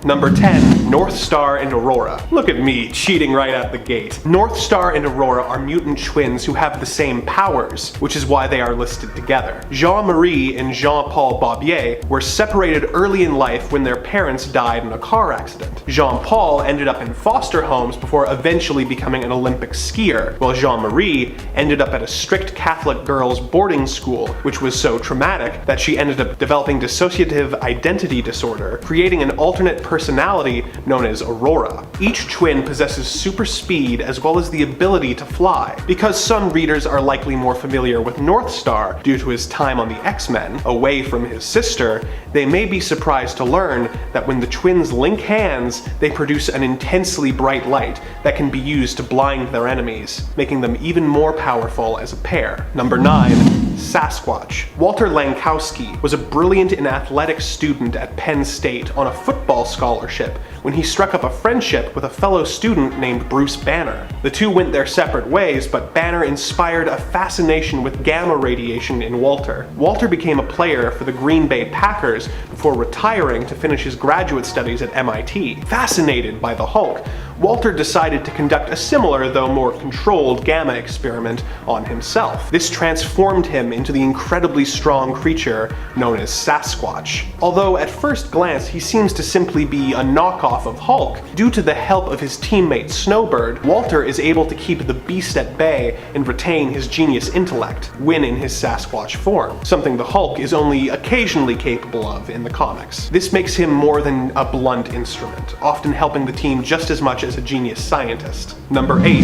Number 10. Northstar and Aurora. Look at me, cheating right out the gate. Northstar and Aurora are mutant twins who have the same powers, which is why they are listed together. Jean-Marie and Jean-Paul Barbier were separated early in life when their parents died in a car accident. Jean-Paul ended up in foster homes before eventually becoming an Olympic skier, while Jean-Marie ended up at a strict Catholic girls' boarding school, which was so traumatic that she ended up developing dissociative identity disorder, creating an alternate personality known as Aurora. Each twin possesses super speed as well as the ability to fly. Because some readers are likely more familiar with Northstar due to his time on the X-Men, away from his sister, they may be surprised to learn that when the twins link hands, they produce an intensely bright light that can be used to blind their enemies, making them even more powerful as a pair. Number 9. Sasquatch. Walter Lankowski was a brilliant and athletic student at Penn State on a football scholarship when he struck up a friendship with a fellow student named Bruce Banner. The two went their separate ways, but Banner inspired a fascination with gamma radiation in Walter. Walter became a player for the Green Bay Packers before retiring to finish his graduate studies at MIT. Fascinated by the Hulk, Walter decided to conduct a similar, though more controlled, gamma experiment on himself. This transformed him into the incredibly strong creature known as Sasquatch. Although at first glance he seems to simply be a knockoff of Hulk, due to the help of his teammate Snowbird, Walter is able to keep the beast at bay and retain his genius intellect when in his Sasquatch form, something the Hulk is only occasionally capable of in the comics. This makes him more than a blunt instrument, often helping the team just as much as a genius scientist. Number 8.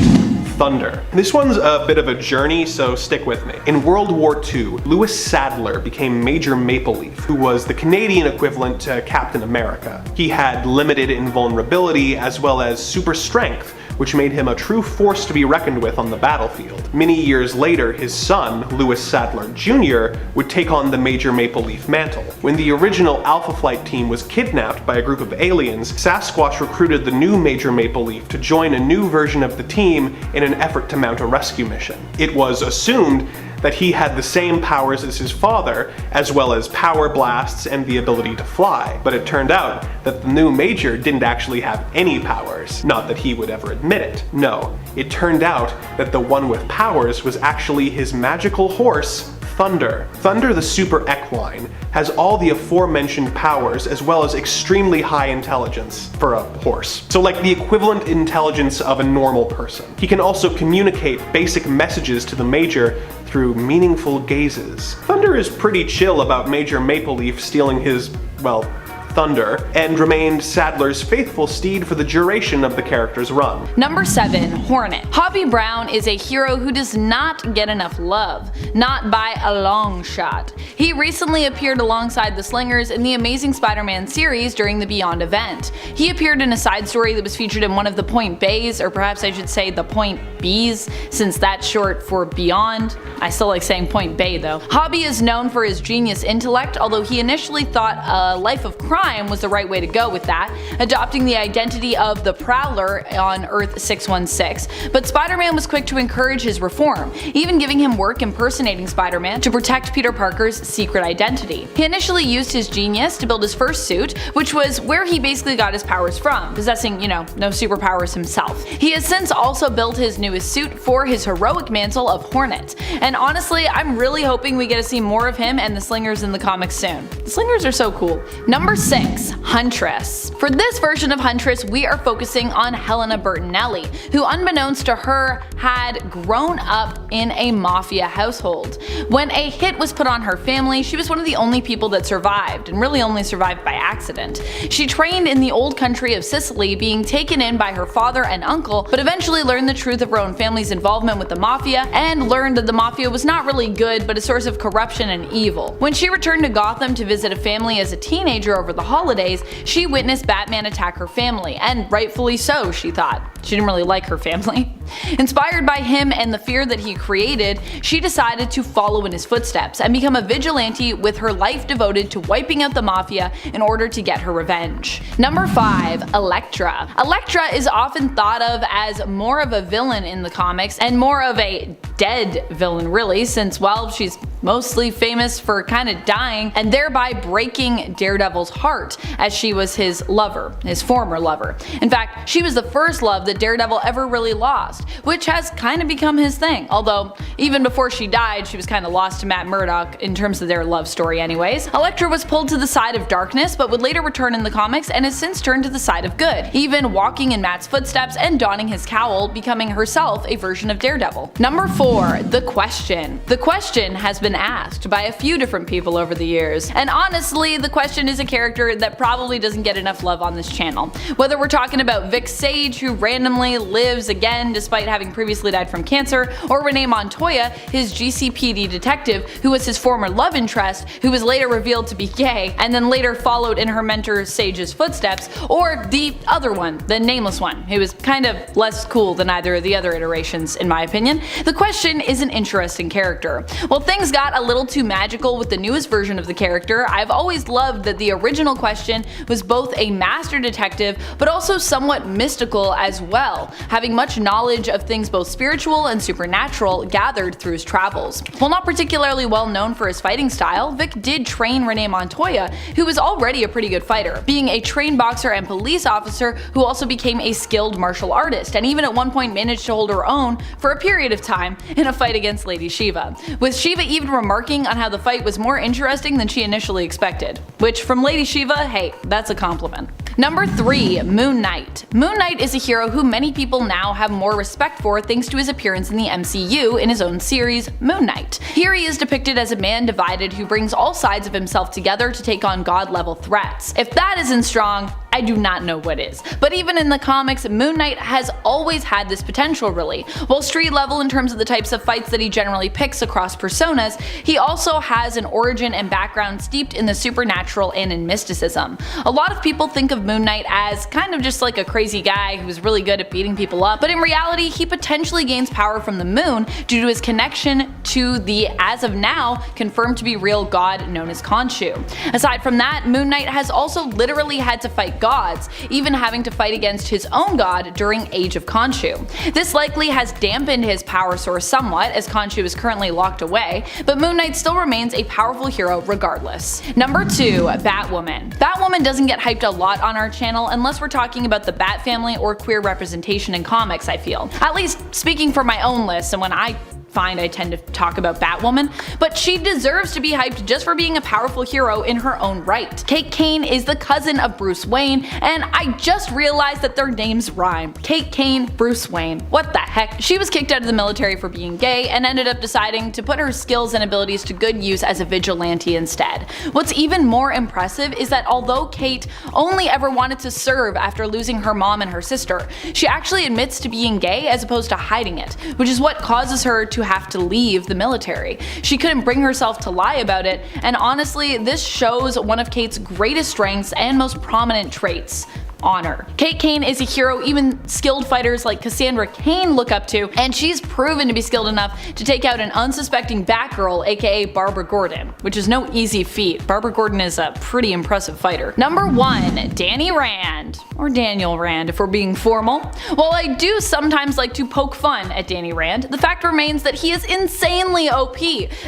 Thunder. This one's a bit of a journey, so stick with me. In World War II, Louis Sadler became Major Maple Leaf, who was the Canadian equivalent to Captain America. He had limited invulnerability as well as super strength, which made him a true force to be reckoned with on the battlefield. Many years later, his son, Louis Sadler Jr., would take on the Major Maple Leaf mantle. When the original Alpha Flight team was kidnapped by a group of aliens, Sasquatch recruited the new Major Maple Leaf to join a new version of the team in an effort to mount a rescue mission. It was assumed that he had the same powers as his father, as well as power blasts and the ability to fly. But it turned out that the new Major didn't actually have any powers. Not that he would ever admit it. No, it turned out that the one with powers was actually his magical horse, Thunder. Thunder the Super Equine has all the aforementioned powers as well as extremely high intelligence for a horse. So like the equivalent intelligence of a normal person. He can also communicate basic messages to the Major through meaningful gazes. Thunder is pretty chill about Major Maple Leaf stealing his, well, Thunder, and remained Sadler's faithful steed for the duration of the character's run. Number 7. Hornet. Hobie Brown is a hero who does not get enough love, not by a long shot. He recently appeared alongside the Slingers in the Amazing Spider-Man series during the Beyond event. He appeared in a side story that was featured in one of the Point Bays, or perhaps I should say the Point Bs, since that's short for Beyond. I still like saying Point Bay though. Hobie is known for his genius intellect, although he initially thought a life of crime was the right way to go with that, adopting the identity of the Prowler on Earth 616, but Spider-Man was quick to encourage his reform, even giving him work impersonating Spider-Man to protect Peter Parker's secret identity. He initially used his genius to build his first suit, which was where he basically got his powers from, possessing, no superpowers himself. He has since also built his newest suit for his heroic mantle of Hornet, and honestly, I'm really hoping we get to see more of him and the Slingers in the comics soon. The Slingers are so cool. Number 6. Huntress. For this version of Huntress, we are focusing on Helena Bertinelli, who unbeknownst to her had grown up in a mafia household. When a hit was put on her family, she was one of the only people that survived, and really only survived by accident. She trained in the old country of Sicily, being taken in by her father and uncle, but eventually learned the truth of her own family's involvement with the mafia, and learned that the mafia was not really good, but a source of corruption and evil. When she returned to Gotham to visit a family as a teenager over the holidays, she witnessed Batman attack her family, and rightfully so, she thought. She didn't really like her family. Inspired by him and the fear that he created, she decided to follow in his footsteps and become a vigilante with her life devoted to wiping out the mafia in order to get her revenge. Number 5. Elektra. Elektra is often thought of as more of a villain in the comics, and more of a dead villain really, since, well, she's mostly famous for kinda dying and thereby breaking Daredevil's heart, as she was his lover, his former lover. In fact, she was the first love that Daredevil ever really lost, which has kinda become his thing, although even before she died she was kinda lost to Matt Murdock in terms of their love story anyways. Elektra was pulled to the side of darkness but would later return in the comics and has since turned to the side of good, even walking in Matt's footsteps and donning his cowl, becoming herself a version of Daredevil. Number 4. The Question. The Question has been asked by a few different people over the years, and honestly the Question is a character that probably doesn't get enough love on this channel. Whether we're talking about Vic Sage, who randomly lives again despite having previously died from cancer, or Renee Montoya, his GCPD detective who was his former love interest who was later revealed to be gay and then later followed in her mentor Sage's footsteps, or the other one, the nameless one, who was kind of less cool than either of the other iterations in my opinion. The Question is an interesting character. While things got a little too magical with the newest version of the character, I've always loved that the original Question was both a master detective but also somewhat mystical as well, having much knowledge of things both spiritual and supernatural gathered through his travels. While not particularly well known for his fighting style, Vic did train Renee Montoya, who was already a pretty good fighter, being a trained boxer and police officer who also became a skilled martial artist, and even at one point managed to hold her own for a period of time in a fight against Lady Shiva, with Shiva even remarking on how the fight was more interesting than she initially expected. Which, from Lady Shiva, hey, that's a compliment. Number 3. Moon Knight. Moon Knight is a hero who many people now have more respect for thanks to his appearance in the MCU in his own series, Moon Knight. Here he is depicted as a man divided who brings all sides of himself together to take on god-level threats. If that isn't strong, I do not know what is. But even in the comics, Moon Knight has always had this potential really. While street level in terms of the types of fights that he generally picks across personas, he also has an origin and background steeped in the supernatural and in mysticism. A lot of people think of Moon Knight as kind of just like a crazy guy who's really good at beating people up, but in reality he potentially gains power from the moon due to his connection to the, as of now, confirmed to be real god known as Khonshu. Aside from that, Moon Knight has also literally had to fight gods, even having to fight against his own god during Age of Khonshu. This likely has dampened his power source somewhat, as Khonshu is currently locked away, but Moon Knight still remains a powerful hero regardless. Number 2. Batwoman. Batwoman doesn't get hyped a lot on our channel unless we're talking about the Bat family or queer representation in comics, I feel. At least speaking for my own list and when I tend to talk about Batwoman, but she deserves to be hyped just for being a powerful hero in her own right. Kate Kane is the cousin of Bruce Wayne, and I just realized that their names rhyme. Kate Kane, Bruce Wayne. What the heck? She was kicked out of the military for being gay and ended up deciding to put her skills and abilities to good use as a vigilante instead. What's even more impressive is that although Kate only ever wanted to serve after losing her mom and her sister, she actually admits to being gay as opposed to hiding it, which is what causes her to have to leave the military. She couldn't bring herself to lie about it, and honestly, this shows one of Kate's greatest strengths and most prominent traits: honor. Kate Kane is a hero even skilled fighters like Cassandra Cain look up to, and she's proven to be skilled enough to take out an unsuspecting Batgirl, aka Barbara Gordon, which is no easy feat. Barbara Gordon is a pretty impressive fighter. Number 1. Danny Rand. Or Daniel Rand if we're being formal. While I do sometimes like to poke fun at Danny Rand, the fact remains that he is insanely OP,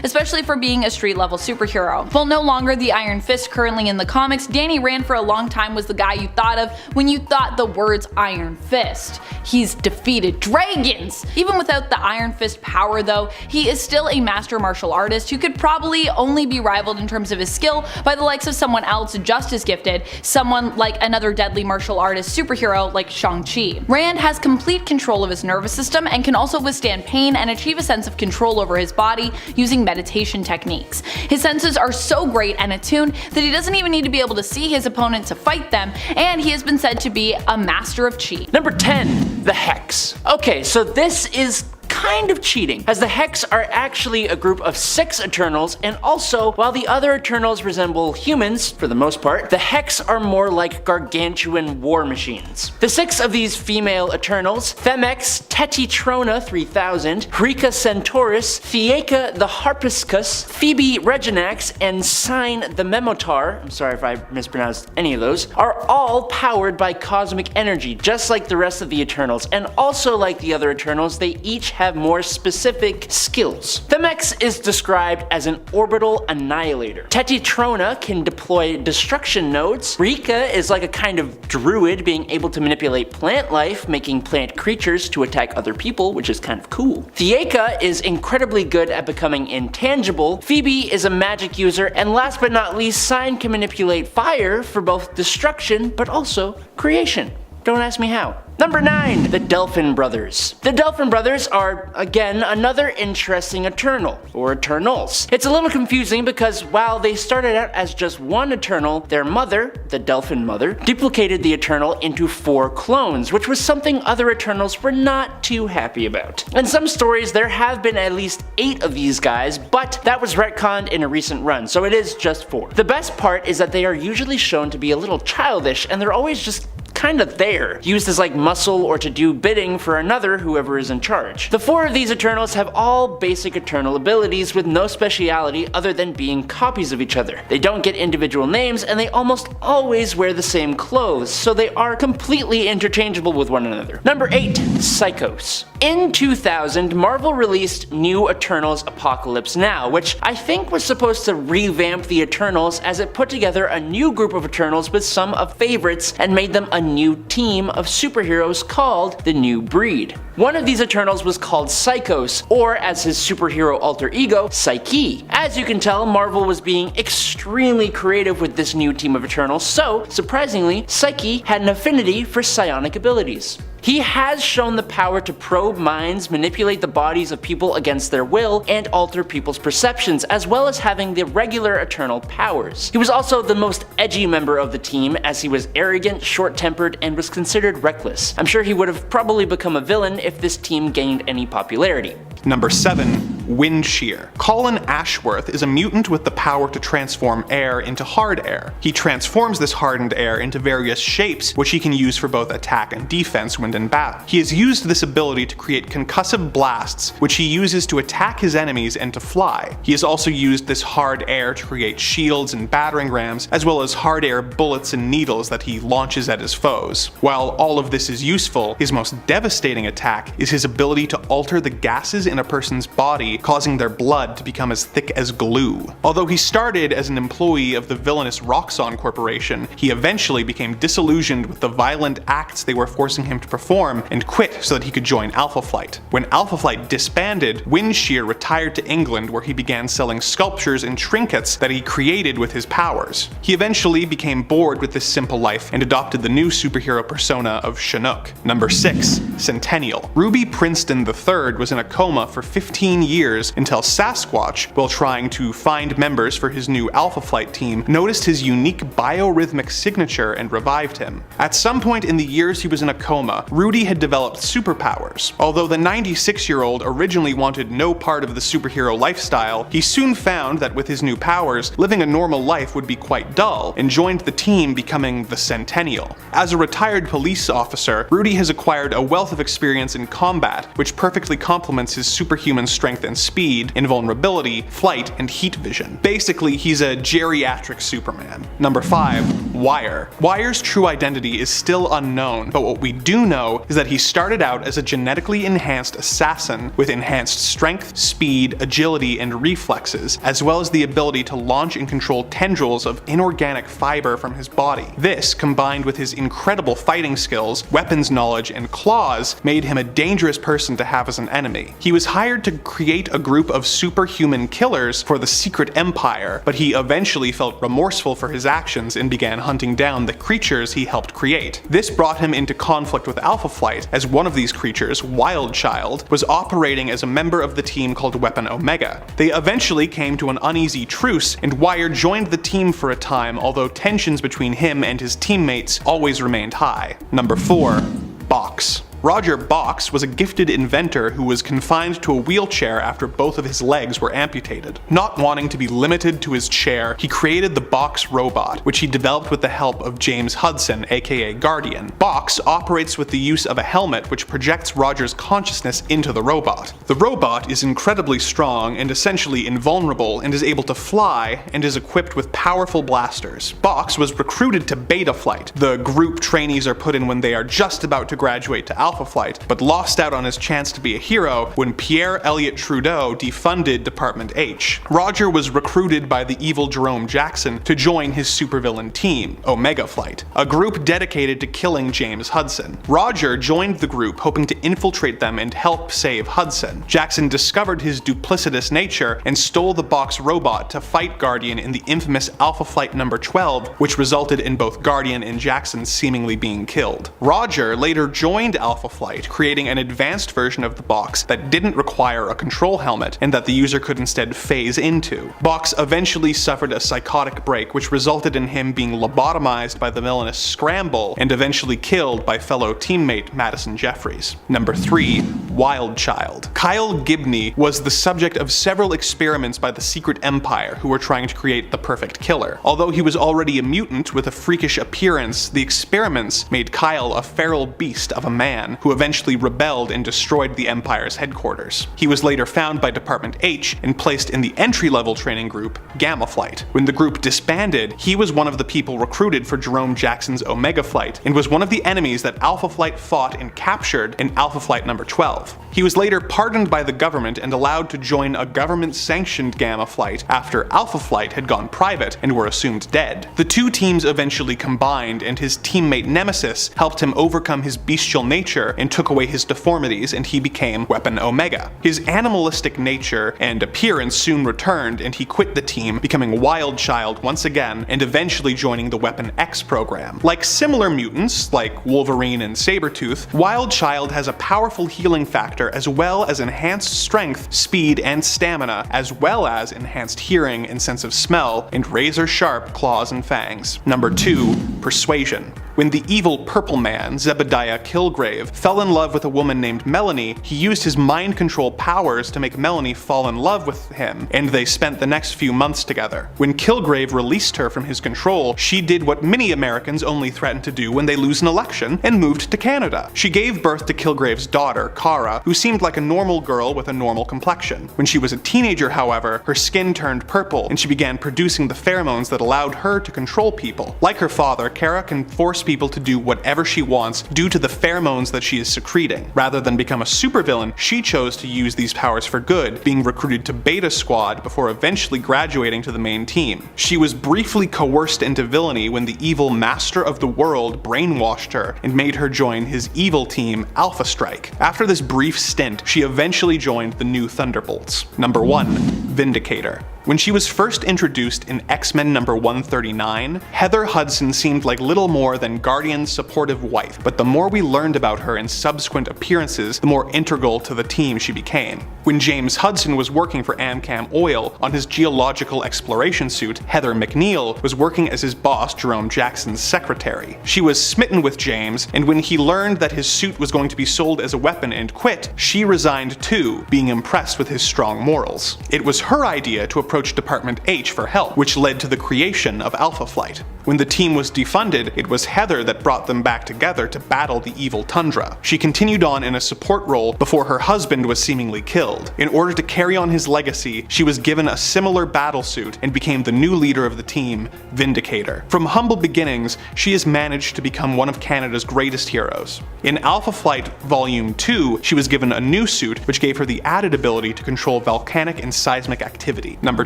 especially for being a street level superhero. While no longer the Iron Fist currently in the comics, Danny Rand for a long time was the guy you thought of when you thought the words Iron Fist. He's defeated dragons! Even without the Iron Fist power though, he is still a master martial artist who could probably only be rivaled in terms of his skill by the likes of someone else just as gifted, someone like another deadly martial artist superhero like Shang-Chi. Rand has complete control of his nervous system and can also withstand pain and achieve a sense of control over his body using meditation techniques. His senses are so great and attuned that he doesn't even need to be able to see his opponent to fight them, and he has been said to be a master of chi. Number 10. The Hex. Okay, so this is kind of cheating, as the Hex are actually a group of 6 Eternals, and also, while the other Eternals resemble humans for the most part, the Hex are more like gargantuan war machines. The 6 of these female Eternals, Femex, Tetitrona 3000, Rika Centaurus, Thieka the Harpicus, Phoebe Reginax, and Sign the Memotar, I'm sorry if I mispronounced any of those, are all powered by cosmic energy, just like the rest of the Eternals, and also like the other Eternals, they each have have more specific skills. The mechs is described as an orbital annihilator. Tetitrona can deploy destruction nodes. Rika is like a kind of druid, being able to manipulate plant life, making plant creatures to attack other people, which is kind of cool. Thieka is incredibly good at becoming intangible. Phoebe is a magic user, and last but not least, Sign can manipulate fire for both destruction but also creation. Don't ask me how. Number 9. The Delphin Brothers. The Delphin Brothers are, again, another interesting Eternal, or Eternals. It's a little confusing because while they started out as just one Eternal, their mother, the Delphin Mother, duplicated the Eternal into 4 clones, which was something other Eternals were not too happy about. In some stories, there have been at least 8 of these guys, but that was retconned in a recent run, so it is just 4. The best part is that they are usually shown to be a little childish, and they're always just kind of there, used as like muscle or to do bidding for another whoever is in charge. The 4 of these Eternals have all basic Eternal abilities with no speciality other than being copies of each other. They don't get individual names, and they almost always wear the same clothes, so they are completely interchangeable with one another. Number 8. Psychos. In 2000, Marvel released New Eternals Apocalypse Now, which I think was supposed to revamp the Eternals as it put together a new group of Eternals with some of favorites and made them a new team of superheroes called the New Breed. One of these Eternals was called Psychos, or as his superhero alter ego, Psyche. As you can tell, Marvel was being extremely creative with this new team of Eternals, so surprisingly, Psyche had an affinity for psionic abilities. He has shown the power to probe minds, manipulate the bodies of people against their will, and alter people's perceptions, as well as having the regular Eternal powers. He was also the most edgy member of the team, as he was arrogant, short-tempered, and was considered reckless. I'm sure he would have probably become a villain if this team gained any popularity. Number 7. Windshear. Colin Ashworth is a mutant with the power to transform air into hard air. He transforms this hardened air into various shapes, which he can use for both attack and defense when in battle. He has used this ability to create concussive blasts, which he uses to attack his enemies and to fly. He has also used this hard air to create shields and battering rams, as well as hard air bullets and needles that he launches at his foes. While all of this is useful, his most devastating attack is his ability to alter the gases in a person's body, causing their blood to become as thick as glue. Although he started as an employee of the villainous Roxxon Corporation, he eventually became disillusioned with the violent acts they were forcing him to perform and quit so that he could join Alpha Flight. When Alpha Flight disbanded, Windshear retired to England, where he began selling sculptures and trinkets that he created with his powers. He eventually became bored with this simple life and adopted the new superhero persona of Chinook. Number 6. Centennial. Ruby Princeton III was in a coma for 15 years until Sasquatch, while trying to find members for his new Alpha Flight team, noticed his unique biorhythmic signature and revived him. At some point in the years he was in a coma, Rudy had developed superpowers. Although the 96-year-old originally wanted no part of the superhero lifestyle, he soon found that with his new powers, living a normal life would be quite dull, and joined the team, becoming the Centennial. As a retired police officer, Rudy has acquired a wealth of experience in combat, which perfectly complements his superhuman strength and speed, invulnerability, flight, and heat vision. Basically, he's a geriatric Superman. Number 5. Wire. Wire's true identity is still unknown, but what we do know is that he started out as a genetically enhanced assassin with enhanced strength, speed, agility, and reflexes, as well as the ability to launch and control tendrils of inorganic fiber from his body. This, combined with his incredible fighting skills, weapons knowledge, and claws, made him a dangerous person to have as an enemy. He was hired to create a group of superhuman killers for the Secret Empire, but he eventually felt remorseful for his actions and began hunting down the creatures he helped create. This brought him into conflict with Alpha Flight, as one of these creatures, Wildchild, was operating as a member of the team called Weapon Omega. They eventually came to an uneasy truce, and Wire joined the team for a time, although tensions between him and his teammates always remained high. Number 4. Box. Roger Box was a gifted inventor who was confined to a wheelchair after both of his legs were amputated. Not wanting to be limited to his chair, he created the Box robot, which he developed with the help of James Hudson, aka Guardian. Box operates with the use of a helmet which projects Roger's consciousness into the robot. The robot is incredibly strong and essentially invulnerable, and is able to fly, and is equipped with powerful blasters. Box was recruited to Beta Flight, the group trainees are put in when they are just about to graduate to Alpha Alpha Flight, but lost out on his chance to be a hero when Pierre Elliott Trudeau defunded Department H. Roger was recruited by the evil Jerome Jackson to join his supervillain team, Omega Flight, a group dedicated to killing James Hudson. Roger joined the group hoping to infiltrate them and help save Hudson. Jackson discovered his duplicitous nature and stole the box robot to fight Guardian in the infamous Alpha Flight number 12, which resulted in both Guardian and Jackson seemingly being killed. Roger later joined Alpha Flight, creating an advanced version of the box that didn't require a control helmet and that the user could instead phase into. Box eventually suffered a psychotic break, which resulted in him being lobotomized by the villainous Scramble and eventually killed by fellow teammate Madison Jeffries. Number 3. Wild Child. Kyle Gibney was the subject of several experiments by the Secret Empire, who were trying to create the perfect killer. Although he was already a mutant with a freakish appearance, the experiments made Kyle a feral beast of a man who eventually rebelled and destroyed the Empire's headquarters. He was later found by Department H and placed in the entry-level training group, Gamma Flight. When the group disbanded, he was one of the people recruited for Jerome Jackson's Omega Flight and was one of the enemies that Alpha Flight fought and captured in Alpha Flight number 12. He was later pardoned by the government and allowed to join a government-sanctioned Gamma Flight after Alpha Flight had gone private and were assumed dead. The two teams eventually combined, and his teammate Nemesis helped him overcome his bestial nature and took away his deformities, and he became Weapon Omega. His animalistic nature and appearance soon returned, and he quit the team, becoming Wild Child once again, and eventually joining the Weapon X program. Like similar mutants, like Wolverine and Sabretooth, Wild Child has a powerful healing factor as well as enhanced strength, speed, and stamina, as well as enhanced hearing and sense of smell, and razor-sharp claws and fangs. Number 2. Persuasion. When the evil Purple Man, Zebediah Kilgrave, fell in love with a woman named Melanie, he used his mind control powers to make Melanie fall in love with him, and they spent the next few months together. When Kilgrave released her from his control, she did what many Americans only threaten to do when they lose an election, and moved to Canada. She gave birth to Kilgrave's daughter, Kara, who seemed like a normal girl with a normal complexion. When she was a teenager, however, her skin turned purple, and she began producing the pheromones that allowed her to control people. Like her father, Kara can force people to do whatever she wants due to the pheromones that she is secreting. Rather than become a supervillain, she chose to use these powers for good, being recruited to Beta Squad before eventually graduating to the main team. She was briefly coerced into villainy when the evil Master of the World brainwashed her and made her join his evil team, Alpha Strike. After this brief stint, she eventually joined the New Thunderbolts. Number 1. Vindicator. When she was first introduced in X-Men number 139, Heather Hudson seemed like little more than Guardian's supportive wife, but the more we learned about her in subsequent appearances, the more integral to the team she became. When James Hudson was working for Amcam Oil on his geological exploration suit, Heather McNeil was working as his boss, Jerome Jackson's secretary. She was smitten with James, and when he learned that his suit was going to be sold as a weapon and quit, she resigned too, being impressed with his strong morals. It was her idea to approach Department H for help, which led to the creation of Alpha Flight. When the team was defunded, it was Heather that brought them back together to battle the evil Tundra. She continued on in a support role before her husband was seemingly killed. In order to carry on his legacy, she was given a similar battlesuit and became the new leader of the team, Vindicator. From humble beginnings, she has managed to become one of Canada's greatest heroes. In Alpha Flight Volume 2, she was given a new suit which gave her the added ability to control volcanic and seismic activity. Number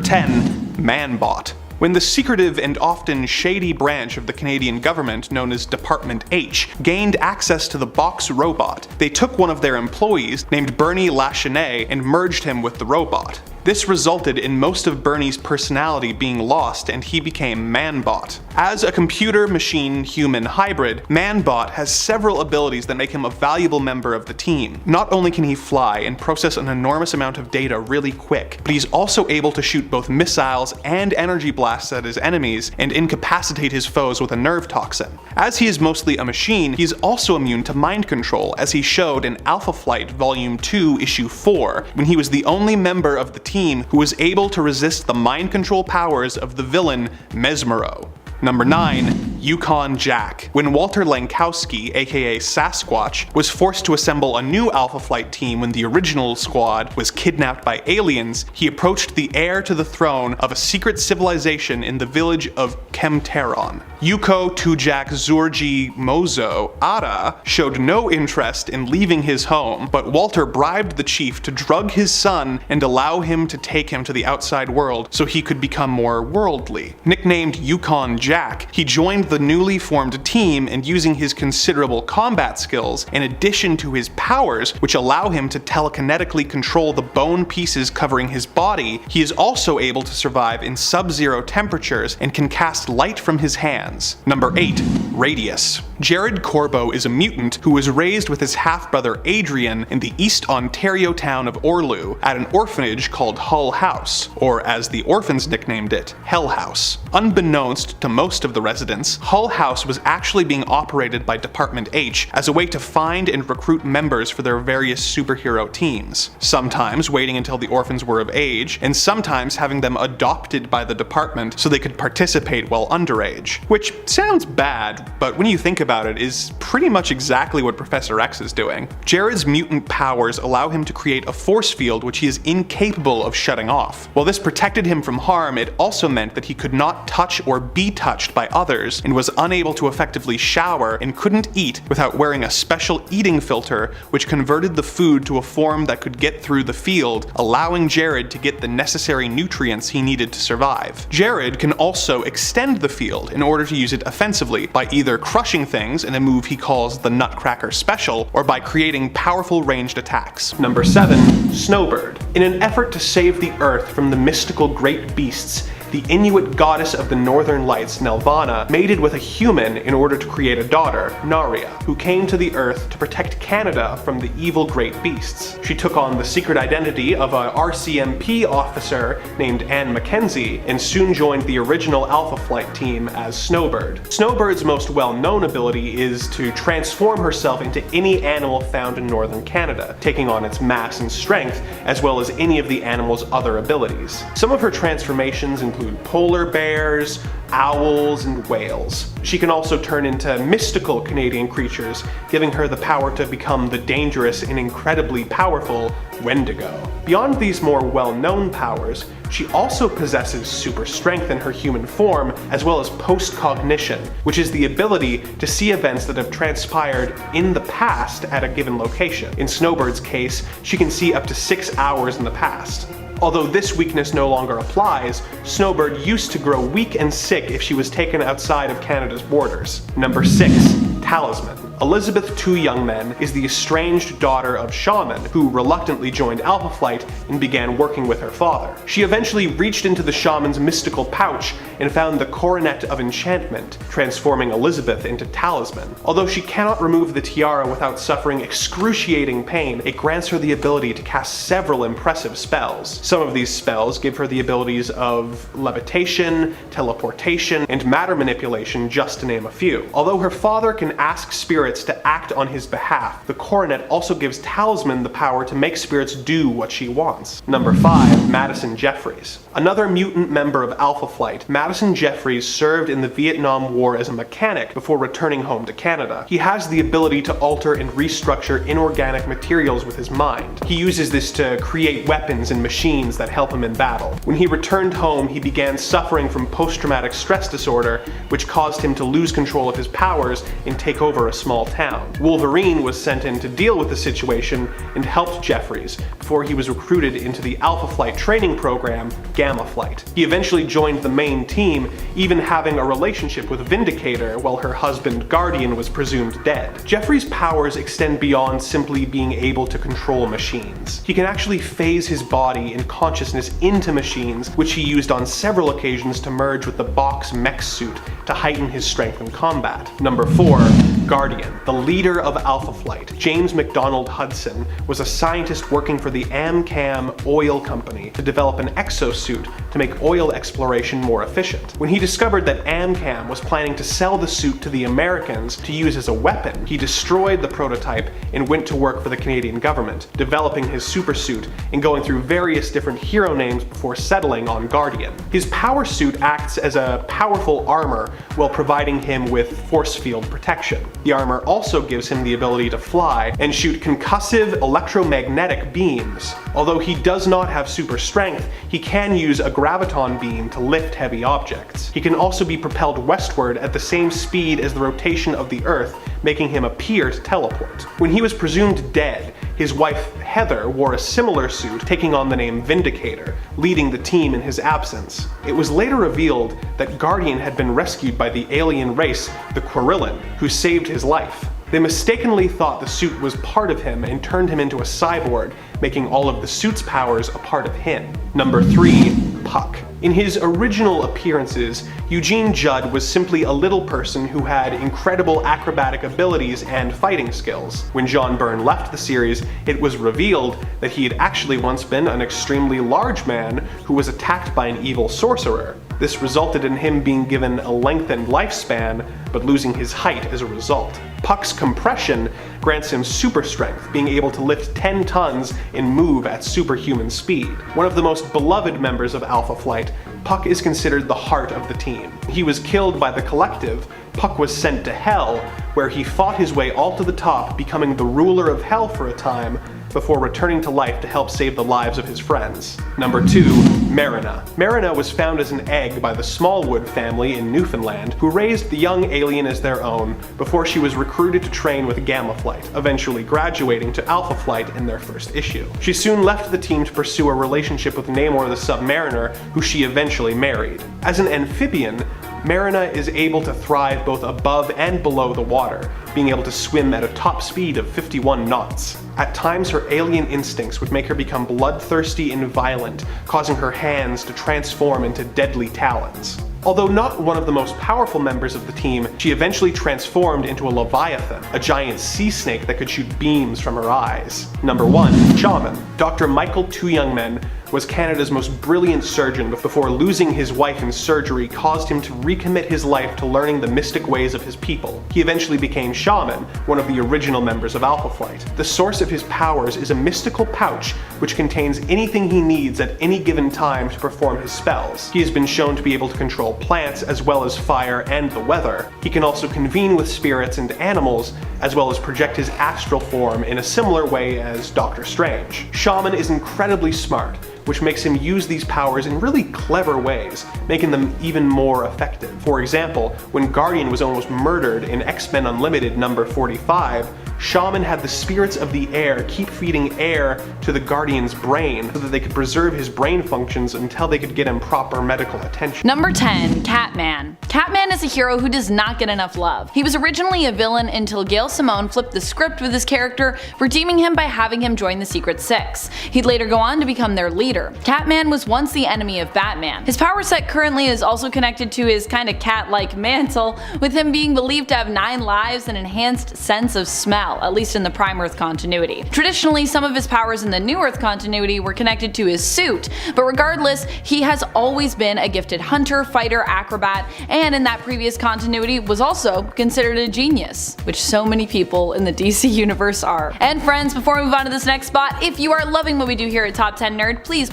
10. Man-Bot. When the secretive and often shady branch of the Canadian government known as Department H gained access to the Box robot, they took one of their employees, named Bernie Lachesnais, and merged him with the robot. This resulted in most of Bernie's personality being lost, and he became Man-Bot. As a computer-machine-human hybrid, Man-Bot has several abilities that make him a valuable member of the team. Not only can he fly and process an enormous amount of data really quick, but he's also able to shoot both missiles and energy blasts at his enemies and incapacitate his foes with a nerve toxin. As he is mostly a machine, he's also immune to mind control, as he showed in Alpha Flight Volume 2, Issue 4, when he was the only member of the team who was able to resist the mind control powers of the villain Mesmero. Number 9. Yukon Jack. When Walter Lankowski, aka Sasquatch, was forced to assemble a new Alpha Flight team when the original squad was kidnapped by aliens, he approached the heir to the throne of a secret civilization in the village of Kemteron. Yuko Tujak Zurgi Mozo Ada showed no interest in leaving his home, but Walter bribed the chief to drug his son and allow him to take him to the outside world so he could become more worldly. Nicknamed Yukon Jack, he joined the newly formed team, and using his considerable combat skills, in addition to his powers, which allow him to telekinetically control the bone pieces covering his body, he is also able to survive in sub-zero temperatures and can cast light from his hands. Number 8. Radius. Jared Corbo is a mutant who was raised with his half-brother Adrian in the East Ontario town of Orlew at an orphanage called Hull House, or as the orphans nicknamed it, Hell House. Unbeknownst to most of the residents, Hull House was actually being operated by Department H as a way to find and recruit members for their various superhero teams, sometimes waiting until the orphans were of age, and sometimes having them adopted by the department so they could participate while underage. Which sounds bad, but when you think about it, is pretty much exactly what Professor X is doing. Jared's mutant powers allow him to create a force field which he is incapable of shutting off. While this protected him from harm, it also meant that he could not touch or be touched by others, and was unable to effectively shower and couldn't eat without wearing a special eating filter which converted the food to a form that could get through the field, allowing Jared to get the necessary nutrients he needed to survive. Jared can also extend the field in order to use it offensively by either crushing things in a move he calls the Nutcracker Special, or by creating powerful ranged attacks. Number 7. Snowbird. In an effort to save the Earth from the mystical great beasts, the Inuit goddess of the northern lights, Nelvana, mated with a human in order to create a daughter, Naria, who came to the Earth to protect Canada from the evil great beasts. She took on the secret identity of a RCMP officer named Anne Mackenzie, and soon joined the original Alpha Flight team as Snowbird. Snowbird's most well-known ability is to transform herself into any animal found in northern Canada, taking on its mass and strength, as well as any of the animal's other abilities. Some of her transformations include polar bears, owls, and whales. She can also turn into mystical Canadian creatures, giving her the power to become the dangerous and incredibly powerful Wendigo. Beyond these more well-known powers, she also possesses super strength in her human form, as well as post-cognition, which is the ability to see events that have transpired in the past at a given location. In Snowbird's case, she can see up to 6 hours in the past. Although this weakness no longer applies, Snowbird used to grow weak and sick if she was taken outside of Canada's borders. Number 6. Talisman. Elizabeth Two Young Men is the estranged daughter of Shaman, who reluctantly joined Alpha Flight and began working with her father. She eventually reached into the shaman's mystical pouch and found the Coronet of Enchantment, transforming Elizabeth into Talisman. Although she cannot remove the tiara without suffering excruciating pain, it grants her the ability to cast several impressive spells. Some of these spells give her the abilities of levitation, teleportation, and matter manipulation, just to name a few. Although her father can ask spirits to act on his behalf, the Coronet also gives Talisman the power to make spirits do what she wants. Number 5. Madison Jeffries. Another mutant member of Alpha Flight, Madison Jeffries served in the Vietnam War as a mechanic before returning home to Canada. He has the ability to alter and restructure inorganic materials with his mind. He uses this to create weapons and machines that help him in battle. When he returned home, he began suffering from post-traumatic stress disorder, which caused him to lose control of his powers and take over a small town. Wolverine was sent in to deal with the situation and helped Jeffries before he was recruited into the Alpha Flight training program, Gamma Flight. He eventually joined the main team, even having a relationship with Vindicator while her husband Guardian was presumed dead. Jeffries' powers extend beyond simply being able to control machines. He can actually phase his body and consciousness into machines, which he used on several occasions to merge with the Box mech suit to heighten his strength in combat. Number 4. Guardian. The leader of Alpha Flight, James McDonald Hudson, was a scientist working for the Amcam Oil Company to develop an exosuit to make oil exploration more efficient. When he discovered that AMCAM was planning to sell the suit to the Americans to use as a weapon, he destroyed the prototype and went to work for the Canadian government, developing his super suit and going through various different hero names before settling on Guardian. His power suit acts as a powerful armor while providing him with force field protection. The armor also gives him the ability to fly and shoot concussive electromagnetic beams. Although he does not have super strength, he can use a graviton beam to lift heavy objects. He can also be propelled westward at the same speed as the rotation of the Earth, making him appear to teleport. When he was presumed dead, his wife Heather wore a similar suit, taking on the name Vindicator, leading the team in his absence. It was later revealed that Guardian had been rescued by the alien race, the Quarillan, who saved his life. They mistakenly thought the suit was part of him and turned him into a cyborg, making all of the suit's powers a part of him. Number 3. Puck. In his original appearances, Eugene Judd was simply a little person who had incredible acrobatic abilities and fighting skills. When John Byrne left the series, it was revealed that he had actually once been an extremely large man who was attacked by an evil sorcerer. This resulted in him being given a lengthened lifespan, but losing his height as a result. Puck's compression grants him super strength, being able to lift 10 tons and move at superhuman speed. One of the most beloved members of Alpha Flight, Puck is considered the heart of the team. He was killed by the Collective. Puck was sent to Hell, where he fought his way all to the top, becoming the ruler of Hell for a time, before returning to life to help save the lives of his friends. Number 2. Marina. Marina was found as an egg by the Smallwood family in Newfoundland, who raised the young alien as their own before she was recruited to train with Gamma Flight, eventually graduating to Alpha Flight in their first issue. She soon left the team to pursue a relationship with Namor the Submariner, who she eventually married. As an amphibian, Marina is able to thrive both above and below the water, being able to swim at a top speed of 51 knots. At times, her alien instincts would make her become bloodthirsty and violent, causing her hands to transform into deadly talons. Although not one of the most powerful members of the team, she eventually transformed into a Leviathan, a giant sea snake that could shoot beams from her eyes. Number 1. Shaman. Dr. Michael Two Young Men was Canada's most brilliant surgeon before losing his wife in surgery caused him to recommit his life to learning the mystic ways of his people. He eventually became Shaman, one of the original members of Alpha Flight. The source of his powers is a mystical pouch which contains anything he needs at any given time to perform his spells. He has been shown to be able to control plants as well as fire and the weather. He can also convene with spirits and animals, as well as project his astral form in a similar way as Doctor Strange. Shaman is incredibly smart, which makes him use these powers in really clever ways, making them even more effective. For example, when Guardian was almost murdered in X-Men Unlimited number 45, Shaman had the spirits of the air keep feeding air to the Guardian's brain so that they could preserve his brain functions until they could get him proper medical attention. Number 10. Catman. Catman is a hero who does not get enough love. He was originally a villain until Gail Simone flipped the script with his character, redeeming him by having him join the Secret Six. He'd later go on to become their leader. Catman was once the enemy of Batman. His power set currently is also connected to his kinda cat-like mantle, with him being believed to have 9 lives and enhanced sense of smell, at least in the Prime Earth continuity. Traditionally, some of his powers in the New Earth continuity were connected to his suit, but regardless, he has always been a gifted hunter, fighter, acrobat, and in that previous continuity was also considered a genius, which so many people in the DC universe are. And friends, before we move on to this next spot, if you are loving what we do here at Top 10 Nerd, please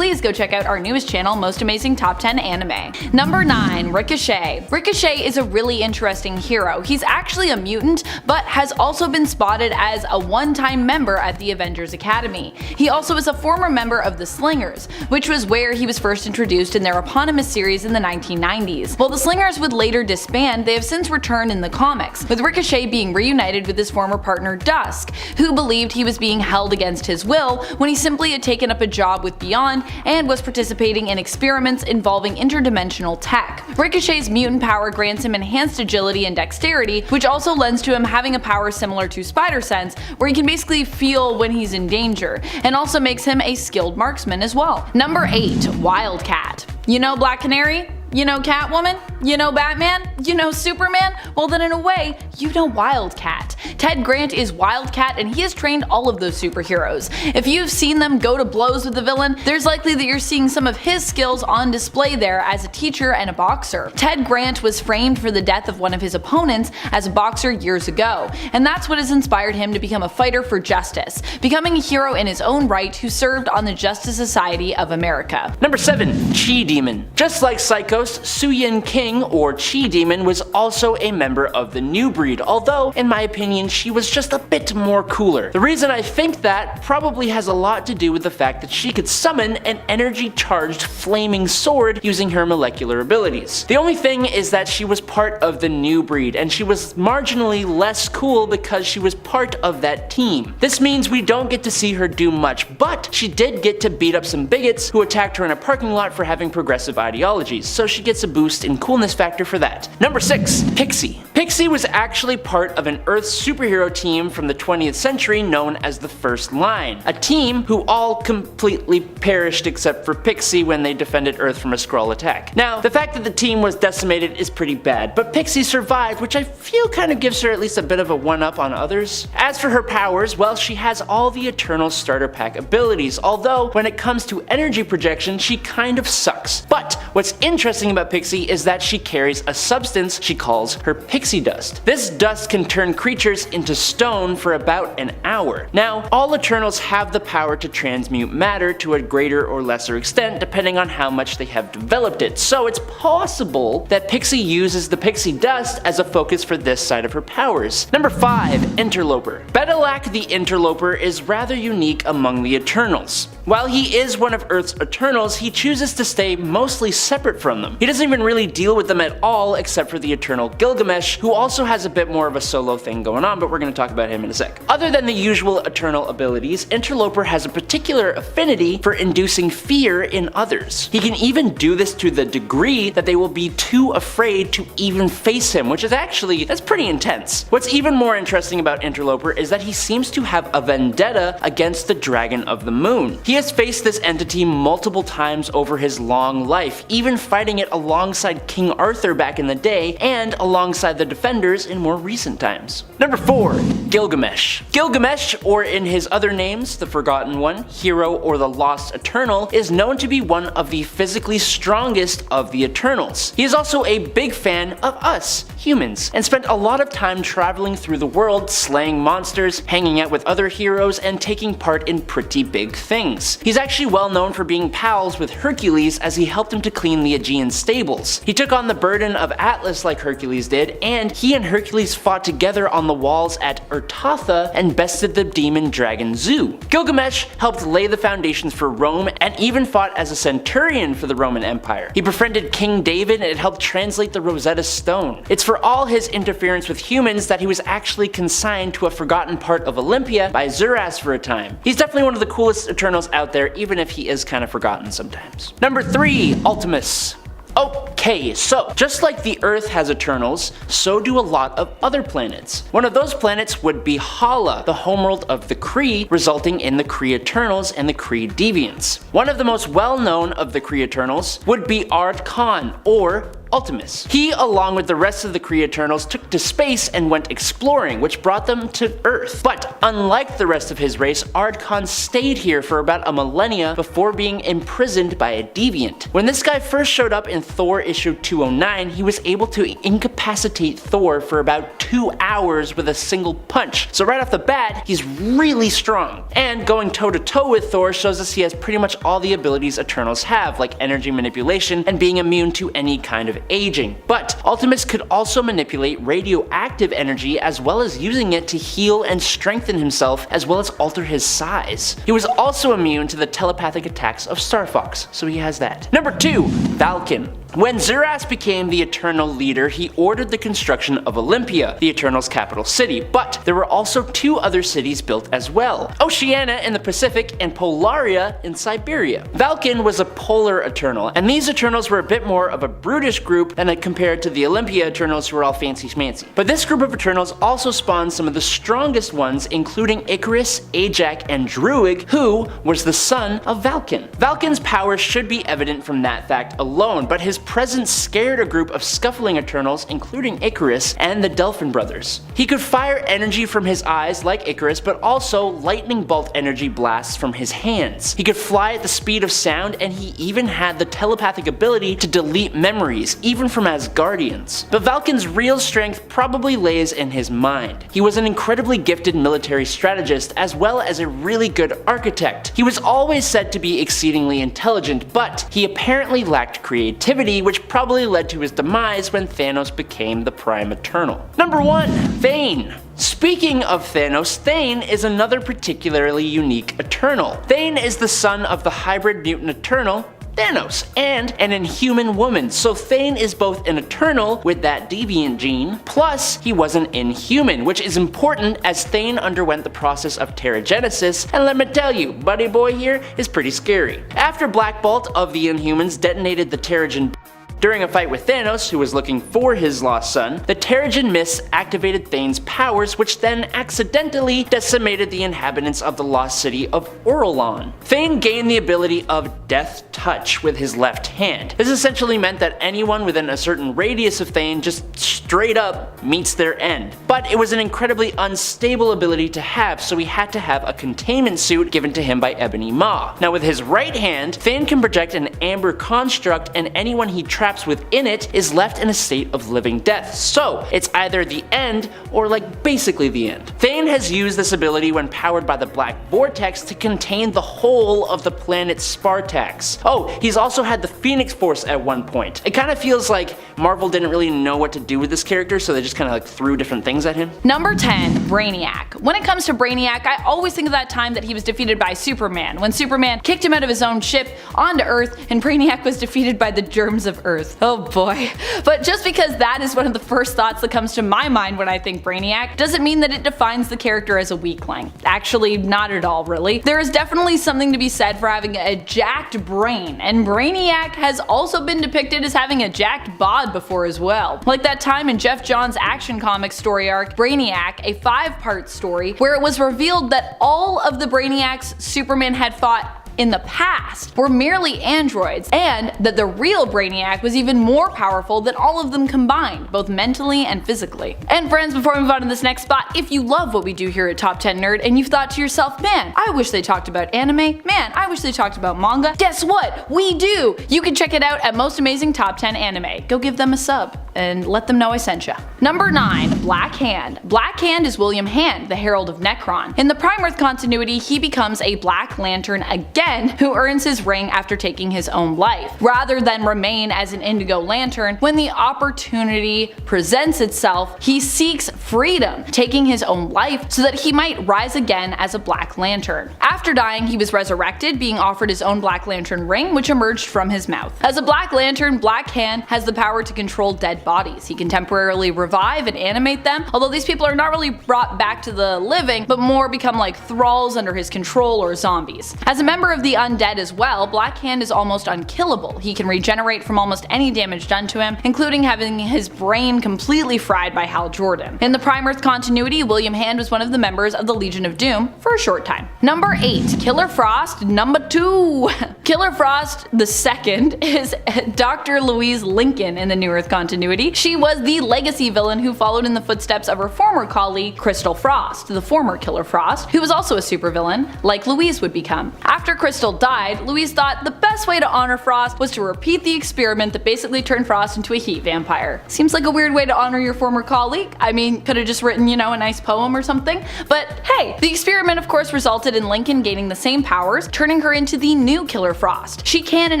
go check out our newest channel, Most Amazing Top 10 Anime. Number 9. Ricochet. Ricochet is a really interesting hero. He's actually a mutant, but has also been spotted as a one-time member at the Avengers Academy. He also is a former member of the Slingers, which was where he was first introduced in their eponymous series in the 1990s. While the Slingers would later disband, they have since returned in the comics, with Ricochet being reunited with his former partner Dusk, who believed he was being held against his will when he simply had taken up a job with Beyond and was participating in experiments involving interdimensional tech. Ricochet's mutant power grants him enhanced agility and dexterity, which also lends to him having a power similar to Spider Sense, where he can basically feel when he's in danger, and also makes him a skilled marksman as well. Number 8. Wildcat. You know Black Canary? You know Catwoman? You know Batman? You know Superman? Well then in a way, you know Wildcat. Ted Grant is Wildcat and he has trained all of those superheroes. If you've seen them go to blows with the villain, there's likely that you're seeing some of his skills on display there as a teacher and a boxer. Ted Grant was framed for the death of one of his opponents as a boxer years ago, and that's what has inspired him to become a fighter for justice, becoming a hero in his own right who served on the Justice Society of America. Number 7. Chi Demon. Just like Psychos, Suyin King, or Chi Demon, was also a member of the New Breed, although, in my opinion, she was just a bit more cooler. The reason I think that probably has a lot to do with the fact that she could summon an energy-charged flaming sword using her molecular abilities. The only thing is that she was part of the New Breed, and she was marginally less cool because she was part of that team. This means we don't get to see her do much, but she did get to beat up some bigots who attacked her in a parking lot for having progressive ideologies, so she gets a boost in coolness factor for that. Number 6. Pixie. Pixie was actually part of an Earth superhero team from the 20th century known as the First Line, a team who all completely perished except for Pixie when they defended Earth from a Skrull attack. Now, the fact that the team was decimated is pretty bad, but Pixie survived, which I feel kind of gives her at least a bit of a one-up on others. As for her powers, well, she has all the Eternal starter pack abilities, although when it comes to energy projection, she kind of sucks. But what's interesting about Pixie is that she carries a substance she calls her pixie dust. This dust can turn creatures into stone for about an hour. Now, all Eternals have the power to transmute matter to a greater or lesser extent depending on how much they have developed it, so it's possible that Pixie uses the pixie dust as a focus for this side of her powers. Number 5. Interloper. Betelak the Interloper is rather unique among the Eternals. While he is one of Earth's Eternals, he chooses to stay mostly separate from them. He doesn't even really deal with them at all except for the Eternal Gilgamesh, who also has a bit more of a solo thing going on, but we're going to talk about him in a sec. Other than the usual Eternal abilities, Interloper has a particular affinity for inducing fear in others. He can even do this to the degree that they will be too afraid to even face him, which is that's pretty intense. What's even more interesting about Interloper is that he seems to have a vendetta against the Dragon of the Moon. He has faced this entity multiple times over his long life, even fighting it alongside King Arthur back in the day and alongside the Defenders in more recent times. Number 4. Gilgamesh. Gilgamesh, or in his other names, the Forgotten One, Hero, or the Lost Eternal, is known to be one of the physically strongest of the Eternals. He is also a big fan of us, humans, and spent a lot of time traveling through the world, slaying monsters, hanging out with other heroes, and taking part in pretty big things. He's actually well known for being pals with Hercules as he helped him to clean the Aegean stables. He took on the burden of Atlas like Hercules did, and he and Hercules fought together on the walls at Urtatha and bested the demon dragon Zu. Gilgamesh helped lay the foundations for Rome and even fought as a centurion for the Roman Empire. He befriended King David and helped translate the Rosetta Stone. It's for all his interference with humans that he was actually consigned to a forgotten part of Olympia by Zuras for a time. He's definitely one of the coolest Eternals out there, even if he is kind of forgotten sometimes. Number 3. Ultimus. Okay, so just like the Earth has Eternals, so do a lot of other planets. One of those planets would be Hala, the homeworld of the Kree, resulting in the Kree Eternals and the Kree Deviants. One of the most well-known of the Kree Eternals would be Ard Khan, or Ultimus. He, along with the rest of the Kree Eternals, took to space and went exploring, which brought them to Earth. But unlike the rest of his race, Ard Khan stayed here for about a millennia before being imprisoned by a deviant. When this guy first showed up in Thor issue 209, he was able to incapacitate Thor for about 2 hours with a single punch. So right off the bat, he's really strong. And going toe to toe with Thor shows us he has pretty much all the abilities Eternals have, like energy manipulation and being immune to any kind of aging. But Ultimus could also manipulate radioactive energy as well as using it to heal and strengthen himself as well as alter his size. He was also immune to the telepathic attacks of Star Fox, so he has that. Number 2. Vulcan. When Zuras became the Eternal leader, he ordered the construction of Olympia, the Eternals' capital city, but there were also 2 other cities built as well, Oceania in the Pacific and Polaria in Siberia. Vulcan was a polar Eternal, and these Eternals were a bit more of a brutish group than compared to the Olympia Eternals who were all fancy schmancy. But this group of Eternals also spawned some of the strongest ones, including Icarus, Ajax, and Druig, who was the son of Vulcan. Vulcan's power should be evident from that fact alone, but his presence scared a group of scuffling Eternals, including Icarus and the Delphin brothers. He could fire energy from his eyes like Icarus, but also lightning bolt energy blasts from his hands. He could fly at the speed of sound, and he even had the telepathic ability to delete memories, even from Asgardians. But Vulcan's real strength probably lays in his mind. He was an incredibly gifted military strategist as well as a really good architect. He was always said to be exceedingly intelligent, but he apparently lacked creativity, which probably led to his demise when Thanos became the Prime Eternal. Number 1. Thane. Speaking of Thanos, Thane is another particularly unique Eternal. Thane is the son of the hybrid mutant Eternal, Thanos, and an Inhuman woman, so Thane is both an Eternal with that deviant gene, plus he was an Inhuman, which is important as Thane underwent the process of Terrigenesis, and let me tell you, buddy boy here is pretty scary. After Black Bolt of the Inhumans detonated the Terrigen during a fight with Thanos, who was looking for his lost son, the Terrigen Mist activated Thane's powers, which then accidentally decimated the inhabitants of the lost city of Orlon. Thane gained the ability of Death Touch with his left hand. This essentially meant that anyone within a certain radius of Thane just straight up meets their end. But it was an incredibly unstable ability to have, so he had to have a containment suit given to him by Ebony Maw. Now with his right hand, Thane can project an amber construct, and anyone he traps within it is left in a state of living death, so it's either the end or like basically the end. Thane has used this ability when powered by the Black Vortex to contain the whole of the planet Spartax. Oh, he's also had the Phoenix Force at one point. It kind of feels like Marvel didn't really know what to do with this character, so they just kind of like threw different things at him. Number 10. Brainiac. When it comes to Brainiac, I always think of that time that he was defeated by Superman, when Superman kicked him out of his own ship onto Earth and Brainiac was defeated by the germs of Earth. Oh boy. But just because that is one of the first thoughts that comes to my mind when I think Brainiac, doesn't mean that it defines the character as a weakling. Actually, not at all really. There is definitely something to be said for having a jacked brain, and Brainiac has also been depicted as having a jacked bod before as well. Like that time in Jeff Johns' Action Comics story arc, Brainiac, a 5-part story, where it was revealed that all of the Brainiacs Superman had fought in the past were merely androids, and that the real Brainiac was even more powerful than all of them combined, both mentally and physically. And friends, before we move on to this next spot, if you love what we do here at Top 10 Nerd and you've thought to yourself, man, I wish they talked about anime, man, I wish they talked about manga, guess what? We do! You can check it out at Most Amazing Top 10 Anime. Go give them a sub and let them know I sent ya. Number 9. Black Hand. Black Hand is William Hand, the Herald of Necron. In the Prime Earth continuity, he becomes a Black Lantern again, who earns his ring after taking his own life. Rather than remain as an Indigo Lantern, when the opportunity presents itself, he seeks freedom, taking his own life so that he might rise again as a Black Lantern. After dying, he was resurrected, being offered his own Black Lantern ring, which emerged from his mouth. As a Black Lantern, Black Hand has the power to control dead bodies. He can temporarily revive and animate them, although these people are not really brought back to the living, but more become like thralls under his control or zombies. As a member of the undead as well, Black Hand is almost unkillable. He can regenerate from almost any damage done to him, including having his brain completely fried by Hal Jordan. In the Prime Earth continuity, William Hand was one of the members of the Legion of Doom for a short time. Number 8. Killer Frost. Number 2. Killer Frost II is Dr. Louise Lincoln in the New Earth continuity. She was the legacy villain who followed in the footsteps of her former colleague, Crystal Frost, the former Killer Frost, who was also a supervillain, like Louise would become. After Crystal died, Louise thought the best way to honor Frost was to repeat the experiment that basically turned Frost into a heat vampire. Seems like a weird way to honor your former colleague. I mean, could have just written, you know, a nice poem or something. But hey, the experiment of course resulted in Lincoln gaining the same powers, turning her into the new Killer Frost. She can in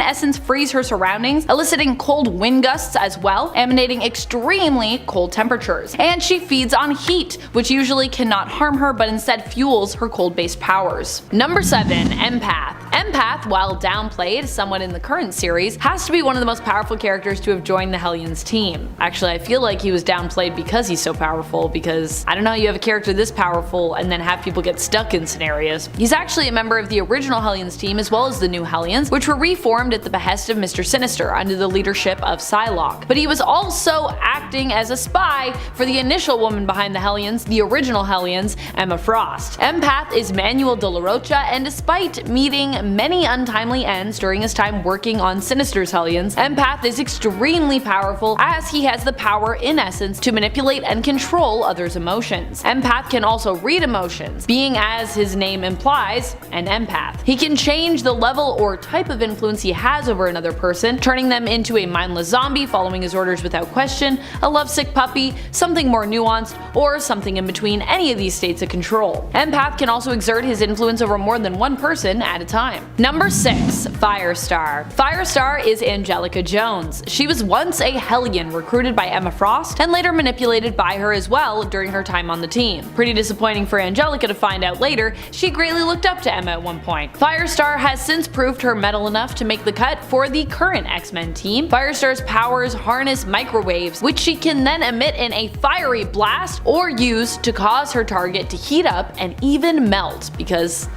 essence freeze her surroundings, eliciting cold wind gusts as well, emanating extremely cold temperatures. And she feeds on heat, which usually cannot harm her but instead fuels her cold-based powers. Number 7. Empath. Empath, while downplayed somewhat in the current series, has to be one of the most powerful characters to have joined the Hellions team. Actually, I feel like he was downplayed because he's so powerful, because I don't know, you have a character this powerful and then have people get stuck in scenarios. He's actually a member of the original Hellions team as well as the new Hellions, which were reformed at the behest of Mr. Sinister under the leadership of Psylocke. But he was also acting as a spy for the initial woman behind the Hellions, the original Hellions, Emma Frost. Empath is Manuel de la Rocha, and despite meeting many untimely ends during his time working on Sinister's Hellions, Empath is extremely powerful as he has the power in essence to manipulate and control others' emotions. Empath can also read emotions, being, as his name implies, an empath. He can change the level or type of influence he has over another person, turning them into a mindless zombie following his orders without question, a lovesick puppy, something more nuanced, or something in between any of these states of control. Empath can also exert his influence over more than one person at a time. Number 6. Firestar. Firestar is Angelica Jones. She was once a Hellion recruited by Emma Frost and later manipulated by her as well during her time on the team. Pretty disappointing for Angelica to find out later she greatly looked up to Emma at one point. Firestar has since proved her mettle enough to make the cut for the current X-Men team. Firestar's powers harness microwaves, which she can then emit in a fiery blast or use to cause her target to heat up and even melt, because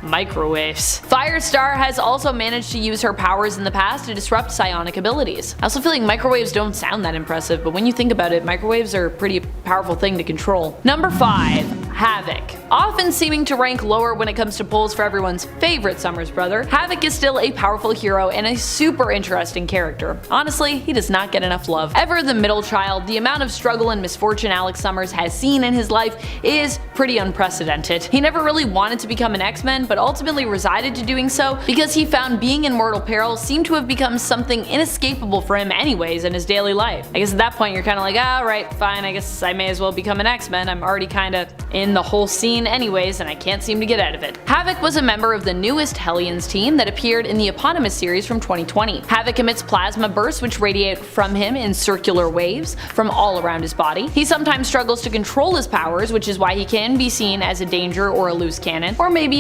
microwaves. Firestar has also managed to use her powers in the past to disrupt psionic abilities. I also feel like microwaves don't sound that impressive, but when you think about it, microwaves are a pretty powerful thing to control. Number 5. Havoc. Often seeming to rank lower when it comes to polls for everyone's favorite Summers brother, Havoc is still a powerful hero and a super interesting character. Honestly, he does not get enough love. Ever the middle child, the amount of struggle and misfortune Alex Summers has seen in his life is pretty unprecedented. He never really wanted to become an X-Men, but ultimately resided to doing so because he found being in mortal peril seemed to have become something inescapable for him anyways in his daily life. I guess at that point you're kinda like, alright, fine, I guess I may as well become an X-Men. I'm already kinda in the whole scene anyways and I can't seem to get out of it. Havoc was a member of the newest Hellions team that appeared in the eponymous series from 2020. Havoc emits plasma bursts which radiate from him in circular waves from all around his body. He sometimes struggles to control his powers, which is why he can be seen as a danger or a loose cannon, or maybe,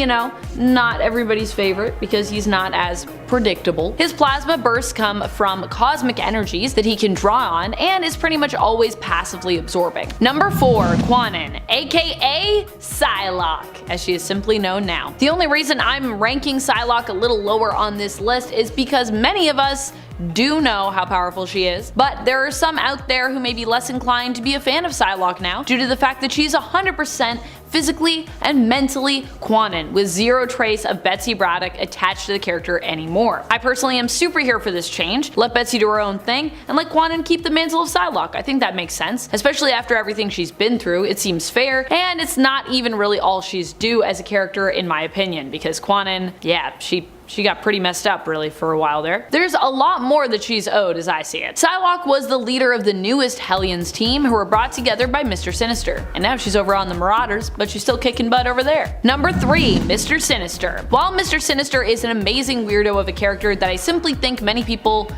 not everybody's favorite because he's not as predictable. His plasma bursts come from cosmic energies that he can draw on and is pretty much always passively absorbing. Number 4. Kwannon, aka Psylocke, as she is simply known now. The only reason I'm ranking Psylocke a little lower on this list is because many of us do know how powerful she is, but there are some out there who may be less inclined to be a fan of Psylocke now due to the fact that she's 100% physically and mentally Kwannon, with zero trace of Betsy Braddock attached to the character anymore. I personally am super here for this change. Let Betsy do her own thing and let Kwannon keep the mantle of Psylocke. I think that makes sense, especially after everything she's been through. It seems fair, and it's not even really all she's due as a character in my opinion, because Kwannon, yeah, she got pretty messed up really for a while there. There's a lot more that she's owed as I see it. Psylocke was the leader of the newest Hellions team who were brought together by Mr. Sinister, and now she's over on the Marauders, but she's still kicking butt over there. Number 3. Mr. Sinister. While Mr. Sinister is an amazing weirdo of a character that I simply think many people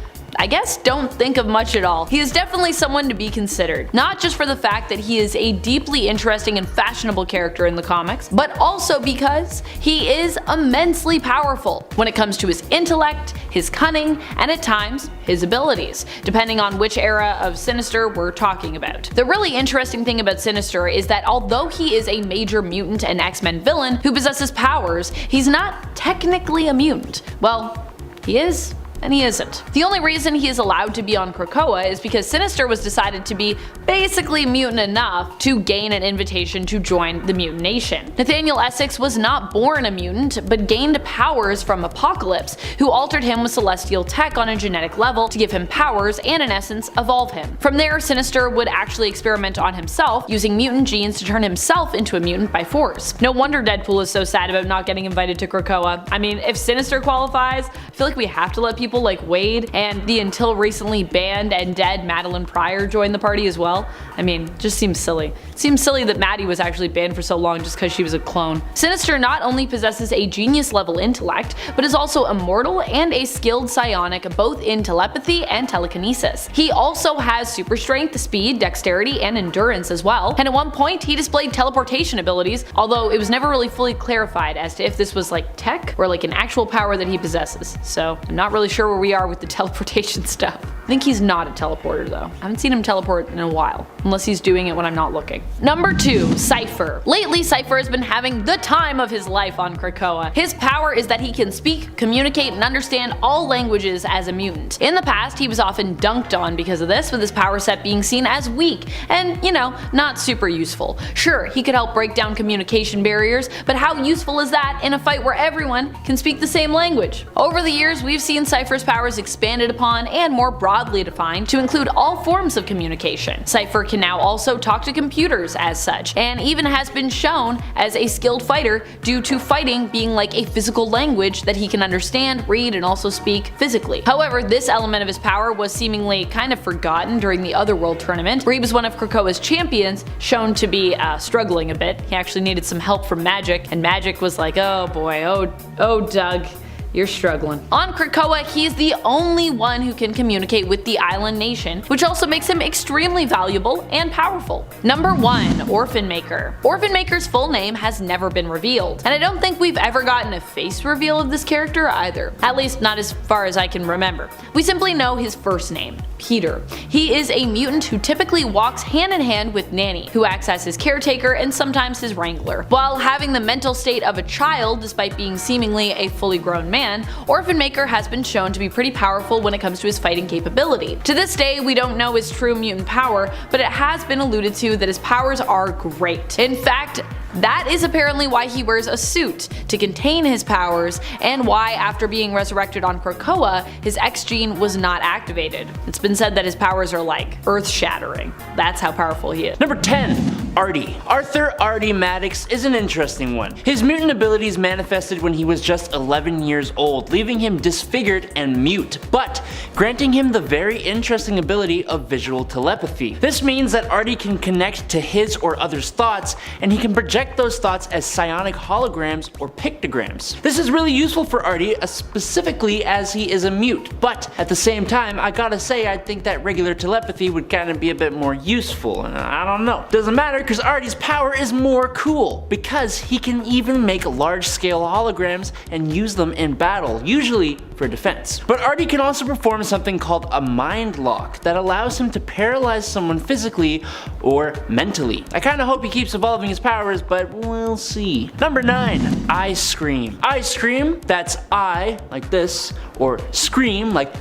don't think of much at all, he is definitely someone to be considered. Not just for the fact that he is a deeply interesting and fashionable character in the comics, but also because he is immensely powerful when it comes to his intellect, his cunning, and at times, his abilities, depending on which era of Sinister we're talking about. The really interesting thing about Sinister is that although he is a major mutant and X-Men villain who possesses powers, he's not technically a mutant. Well, he is, and he isn't. The only reason he is allowed to be on Krakoa is because Sinister was decided to be basically mutant enough to gain an invitation to join the Mutant Nation. Nathaniel Essex was not born a mutant, but gained powers from Apocalypse, who altered him with celestial tech on a genetic level to give him powers and in essence evolve him. From there, Sinister would actually experiment on himself, using mutant genes to turn himself into a mutant by force. No wonder Deadpool is so sad about not getting invited to Krakoa. I mean, if Sinister qualifies, I feel like we have to let people like Wade and the until recently banned and dead Madeline Pryor join the party as well. I mean, just seems silly. It seems silly that Maddie was actually banned for so long just because she was a clone. Sinister not only possesses a genius level intellect, but is also immortal and a skilled psionic both in telepathy and telekinesis. He also has super strength, speed, dexterity, and endurance as well, and at one point he displayed teleportation abilities, although it was never really fully clarified as to if this was like tech or like an actual power that he possesses. So I'm not really sure where we are with the teleportation stuff. think he's not a teleporter though. I haven't seen him teleport in a while, unless he's doing it when I'm not looking. Number 2, Cypher. Lately, Cypher has been having the time of his life on Krakoa. His power is that he can speak, communicate, and understand all languages as a mutant. In the past, he was often dunked on because of this, with his power set being seen as weak and, you know, not super useful. Sure, he could help break down communication barriers, but how useful is that in a fight where everyone can speak the same language? Over the years, we've seen Cypher's powers expanded upon and more broadly defined to include all forms of communication. Cypher can now also talk to computers as such, and even has been shown as a skilled fighter due to fighting being like a physical language that he can understand, read, and also speak physically. However, this element of his power was seemingly kind of forgotten during the Otherworld tournament, where he was one of Krakoa's champions, shown to be struggling a bit. He actually needed some help from Magic, and Magic was like, oh boy, oh Doug, you're struggling. On Krakoa, he's the only one who can communicate with the island nation, which also makes him extremely valuable and powerful. Number 1, Orphan Maker. Orphan Maker's full name has never been revealed, and I don't think we've ever gotten a face reveal of this character either. At least not as far as I can remember. We simply know his first name, Peter. He is a mutant who typically walks hand in hand with Nanny, who acts as his caretaker and sometimes his wrangler. While having the mental state of a child despite being seemingly a fully grown man, Orphan Maker has been shown to be pretty powerful when it comes to his fighting capability. To this day, we don't know his true mutant power, but it has been alluded to that his powers are great. In fact, that is apparently why he wears a suit, to contain his powers, and why after being resurrected on Krakoa, his X gene was not activated. It's been said that his powers are like earth-shattering. That's how powerful he is. Number 10, Artie. Arthur Artie Maddox is an interesting one. His mutant abilities manifested when he was just 11 years old, leaving him disfigured and mute, but granting him the very interesting ability of visual telepathy. This means that Artie can connect to his or others' thoughts, and he can project those thoughts as psionic holograms or pictograms. This is really useful for Artie, specifically as he is a mute, but at the same time, I gotta say I think that regular telepathy would kind of be a bit more useful, and I don't know. Doesn't matter, because Artie's power is more cool, because he can even make large-scale holograms and use them in battle, usually for defense. But Artie can also perform something called a mind lock that allows him to paralyze someone physically or mentally. I kinda hope he keeps evolving his powers, but we'll see. Number 9, I Scream. I Scream, that's I, like this, or Scream, like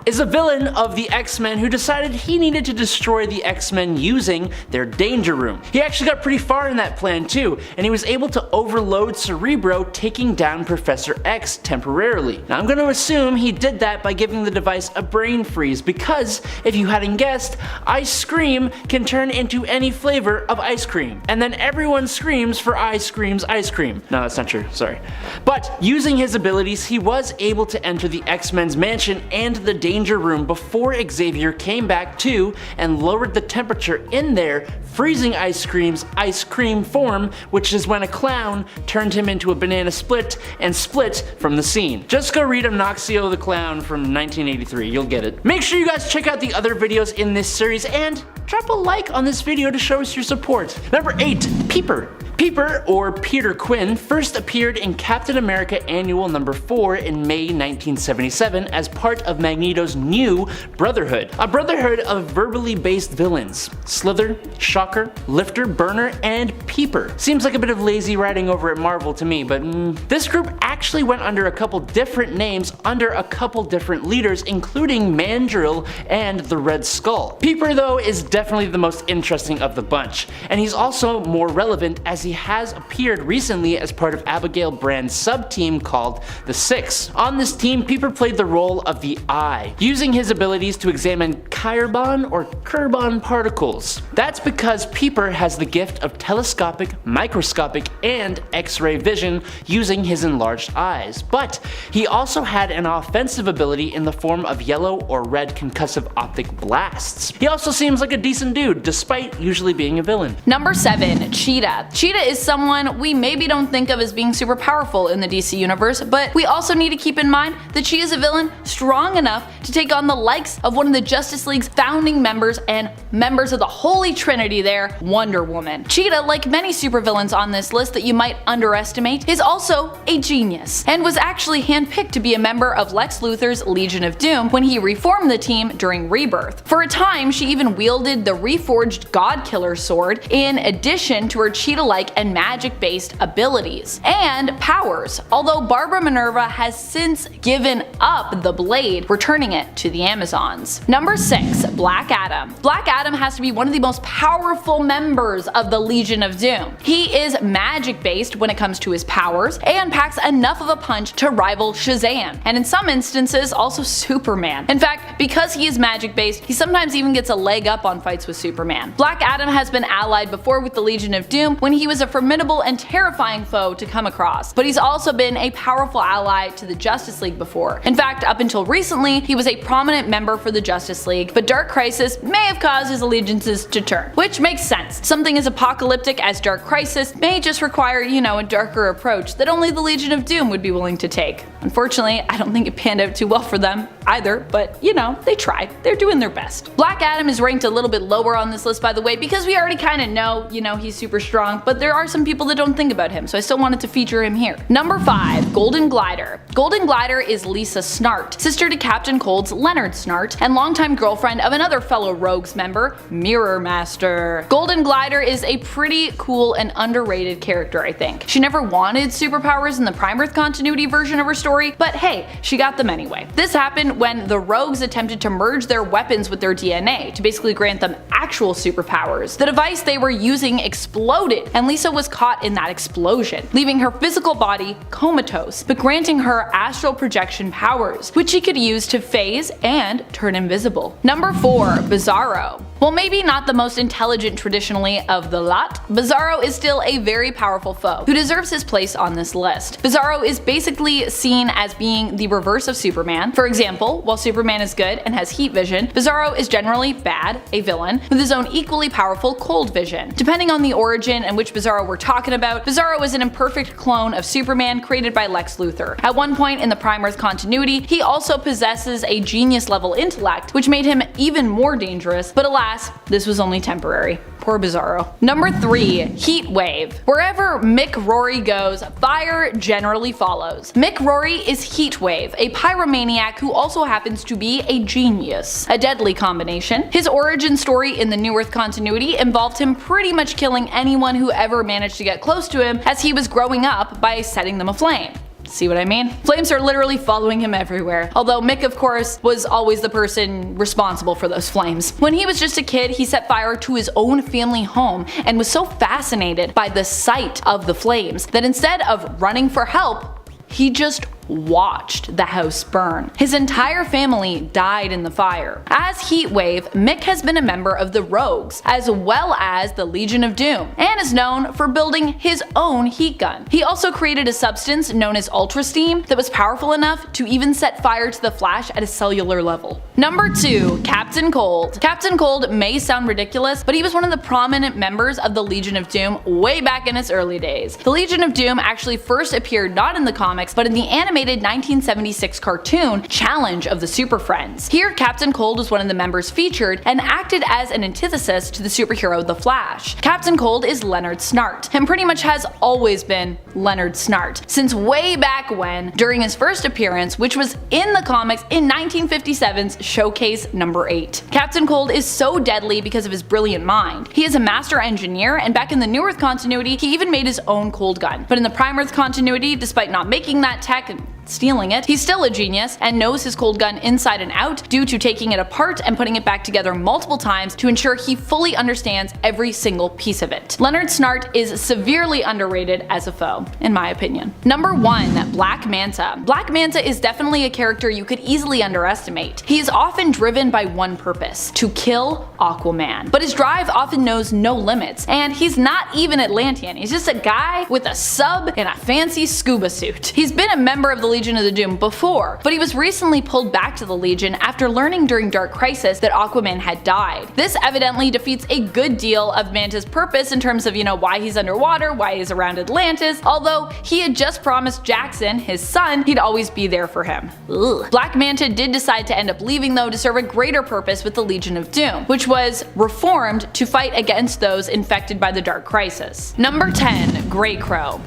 is a villain of the X-Men who decided he needed to destroy the X-Men using their Danger Room. He actually got pretty far in that plan too, and he was able to overload Cerebro, taking down Professor X temporarily. Now I'm going to assume he did that by giving the device a brain freeze, because if you hadn't guessed, I Scream can turn into any flavor of ice cream, and then everyone screams for I Scream's ice cream. No, that's not true, sorry. But using his abilities, he was able to enter the X-Men's mansion and the Danger Room before Xavier came back too and lowered the temperature in there, freezing Ice Scream's ice cream form, which is when a clown turned him into a banana split and split from the scene. Just go read Omnoxio the Clown from 1983, you'll get it. Make sure you guys check out the other videos in this series and drop a like on this video to show us your support. Number 8, Peeper. Peeper, or Peter Quinn, first appeared in Captain America Annual number 4 in May 1977 as part of Magneto's new Brotherhood, a brotherhood of verbally based villains: Slither, Shocker, Lifter, Burner, and Peeper. Seems like a bit of lazy writing over at Marvel to me, but this group actually went under a couple different names under a couple different leaders, including Mandrill and the Red Skull. Peeper though is definitely the most interesting of the bunch, and he's also more relevant as he has appeared recently as part of Abigail Brand's sub-team called the Six. On this team, Peeper played the role of the Eye, using his abilities to examine Chiron or Kerbon particles. That's because Peeper has the gift of telescopic, microscopic, and X-ray vision using his enlarged eyes, but he also had an offensive ability in the form of yellow or red concussive optic blasts. He also seems like a decent dude, despite usually being a villain. Number 7, Cheetah. Cheetah is someone we maybe don't think of as being super powerful in the DC universe, but we also need to keep in mind that she is a villain strong enough enough to take on the likes of one of the Justice League's founding members and members of the Holy Trinity there, Wonder Woman. Cheetah, like many supervillains on this list that you might underestimate, is also a genius, and was actually handpicked to be a member of Lex Luthor's Legion of Doom when he reformed the team during Rebirth. For a time, she even wielded the reforged Godkiller sword in addition to her cheetah-like and magic-based abilities and powers, although Barbara Minerva has since given up the blade, returning it to the Amazons. Number 6. Black Adam. Black Adam has to be one of the most powerful members of the Legion of Doom. He is magic-based when it comes to his powers, and packs enough of a punch to rival Shazam, and in some instances also Superman. In fact, because he is magic-based, he sometimes even gets a leg up on fights with Superman. Black Adam has been allied before with the Legion of Doom when he was a formidable and terrifying foe to come across, but he's also been a powerful ally to the Justice League before. In fact, up until recently, he was a prominent member for the Justice League, but Dark Crisis may have caused his allegiances to turn, which makes sense. Something as apocalyptic as Dark Crisis may just require, a darker approach that only the Legion of Doom would be willing to take. Unfortunately, I don't think it panned out too well for them either, but they tried. They're doing their best. Black Adam is ranked a little bit lower on this list, by the way, because we already kind of know, he's super strong, but there are some people that don't think about him, so I still wanted to feature him here. Number 5. Golden Glider. Golden Glider is Lisa Snart, sister to Captain Cold's Leonard Snart, and longtime girlfriend of another fellow Rogues member, Mirror Master. Golden Glider is a pretty cool and underrated character, I think. She never wanted superpowers in the Prime Earth continuity version of her story, but hey, she got them anyway. This happened when the Rogues attempted to merge their weapons with their DNA to basically grant them actual superpowers. The device they were using exploded, and Lisa was caught in that explosion, leaving her physical body comatose, but granting her astral projection powers, which she could use to phase and turn invisible. Number 4. Bizarro. While maybe not the most intelligent traditionally of the lot, Bizarro is still a very powerful foe who deserves his place on this list. Bizarro is basically seen as being the reverse of Superman. For example, while Superman is good and has heat vision, Bizarro is generally bad, a villain, with his own equally powerful cold vision. Depending on the origin and which Bizarro we're talking about, Bizarro is an imperfect clone of Superman created by Lex Luthor. At one point in the Prime Earth continuity, he also possesses a genius-level intellect, which made him even more dangerous, but alas, this was only temporary. Poor Bizarro. Number 3. Heat Wave. Wherever Mick Rory goes, fire generally follows. Mick Rory is Heat Wave, a pyromaniac who also happens to be a genius. A deadly combination. His origin story in the New Earth continuity involved him pretty much killing anyone who ever managed to get close to him as he was growing up by setting them aflame. See what I mean? Flames are literally following him everywhere. Although Mick, of course, was always the person responsible for those flames. When he was just a kid, he set fire to his own family home and was so fascinated by the sight of the flames that instead of running for help, he just watched the house burn. His entire family died in the fire. As Heatwave, Mick has been a member of the Rogues, as well as the Legion of Doom, and is known for building his own heat gun. He also created a substance known as Ultra Steam that was powerful enough to even set fire to the Flash at a cellular level. Number 2. Captain Cold. Captain Cold may sound ridiculous, but he was one of the prominent members of the Legion of Doom way back in its early days. The Legion of Doom actually first appeared not in the comics, but in the animated 1976 cartoon Challenge of the Super Friends. Here, Captain Cold was one of the members featured and acted as an antithesis to the superhero The Flash. Captain Cold is Leonard Snart, and pretty much has always been Leonard Snart, since way back when, during his first appearance, which was in the comics in 1957's Showcase number 8. Captain Cold is so deadly because of his brilliant mind. He is a master engineer, and back in the New Earth continuity, he even made his own cold gun. But in the Prime Earth continuity, despite not making that tech and stealing it, he's still a genius and knows his cold gun inside and out due to taking it apart and putting it back together multiple times to ensure he fully understands every single piece of it. Leonard Snart is severely underrated as a foe, in my opinion. Number 1. Black Manta. Black Manta is definitely a character you could easily underestimate. He is often driven by one purpose: to kill Aquaman. But his drive often knows no limits, and he's not even Atlantean. He's just a guy with a sub and a fancy scuba suit. He's been a member of the Legion Legion of the Doom before, but he was recently pulled back to the Legion after learning during Dark Crisis that Aquaman had died. This evidently defeats a good deal of Manta's purpose in terms of, why he's underwater, why he's around Atlantis, although he had just promised Jackson, his son, he'd always be there for him. Ugh. Black Manta did decide to end up leaving though to serve a greater purpose with the Legion of Doom, which was reformed to fight against those infected by the Dark Crisis. Number 10. Grey Crow.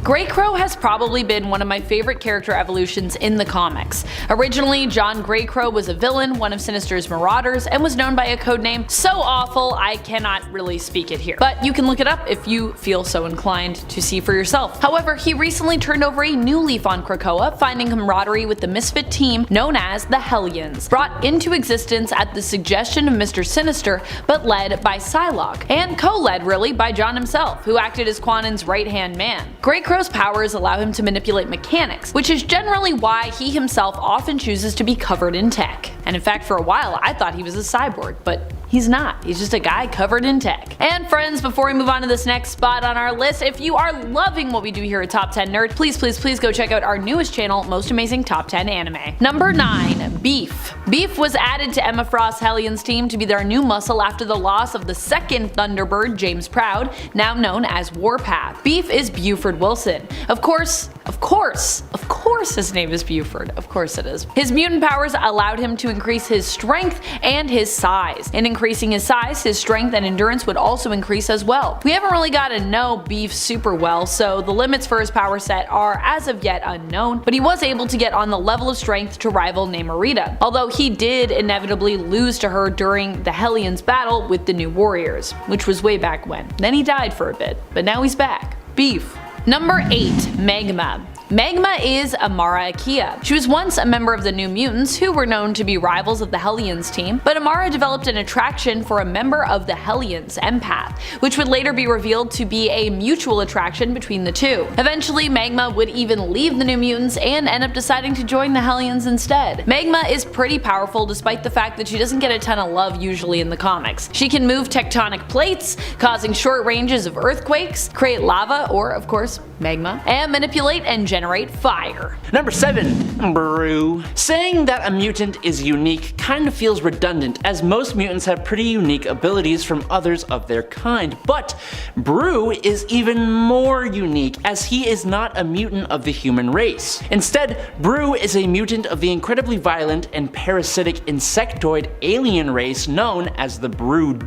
Grey Crow has probably been one of my favorite character evolutions in the comics. Originally, John Grey Crow was a villain, one of Sinister's marauders, and was known by a codename so awful I cannot really speak it here. But you can look it up if you feel so inclined to see for yourself. However, he recently turned over a new leaf on Krakoa, finding camaraderie with the misfit team known as the Hellions, brought into existence at the suggestion of Mr. Sinister, but led by Psylocke, and co-led really by John himself, who acted as Quanen's right-hand man. Grey Crow's powers allow him to manipulate mechanics, which is generally why he himself often chooses to be covered in tech. And in fact, for a while I thought he was a cyborg, but he's not. He's just a guy covered in tech. And friends, before we move on to this next spot on our list, if you are loving what we do here at Top 10 Nerd, please go check out our newest channel, Most Amazing Top 10 Anime. Number 9. Beef. Beef was added to Emma Frost's Hellions team to be their new muscle after the loss of the second Thunderbird, James Proud, now known as Warpath. Beef is Buford Wilson. Of course his name is Buford. Of course it is. His mutant powers allowed him to increase his strength and his size. In increasing his size, his strength and endurance would also increase as well. We haven't really got to know Beef super well, so the limits for his power set are as of yet unknown, but he was able to get on the level of strength to rival Namorita, although he did inevitably lose to her during the Hellions battle with the New Warriors, which was way back when. Then he died for a bit, but now he's back. Beef. Number 8. Magma. Magma is Amara Akia. She was once a member of the New Mutants, who were known to be rivals of the Hellions team, but Amara developed an attraction for a member of the Hellions, Empath, which would later be revealed to be a mutual attraction between the two. Eventually, Magma would even leave the New Mutants and end up deciding to join the Hellions instead. Magma is pretty powerful despite the fact that she doesn't get a ton of love usually in the comics. She can move tectonic plates, causing short ranges of earthquakes, create lava, or of course, magma, and manipulate and generate fire. Number 7. Broo. Saying that a mutant is unique kind of feels redundant, as most mutants have pretty unique abilities from others of their kind, but Broo is even more unique as he is not a mutant of the human race. Instead, Broo is a mutant of the incredibly violent and parasitic insectoid alien race known as the Brood.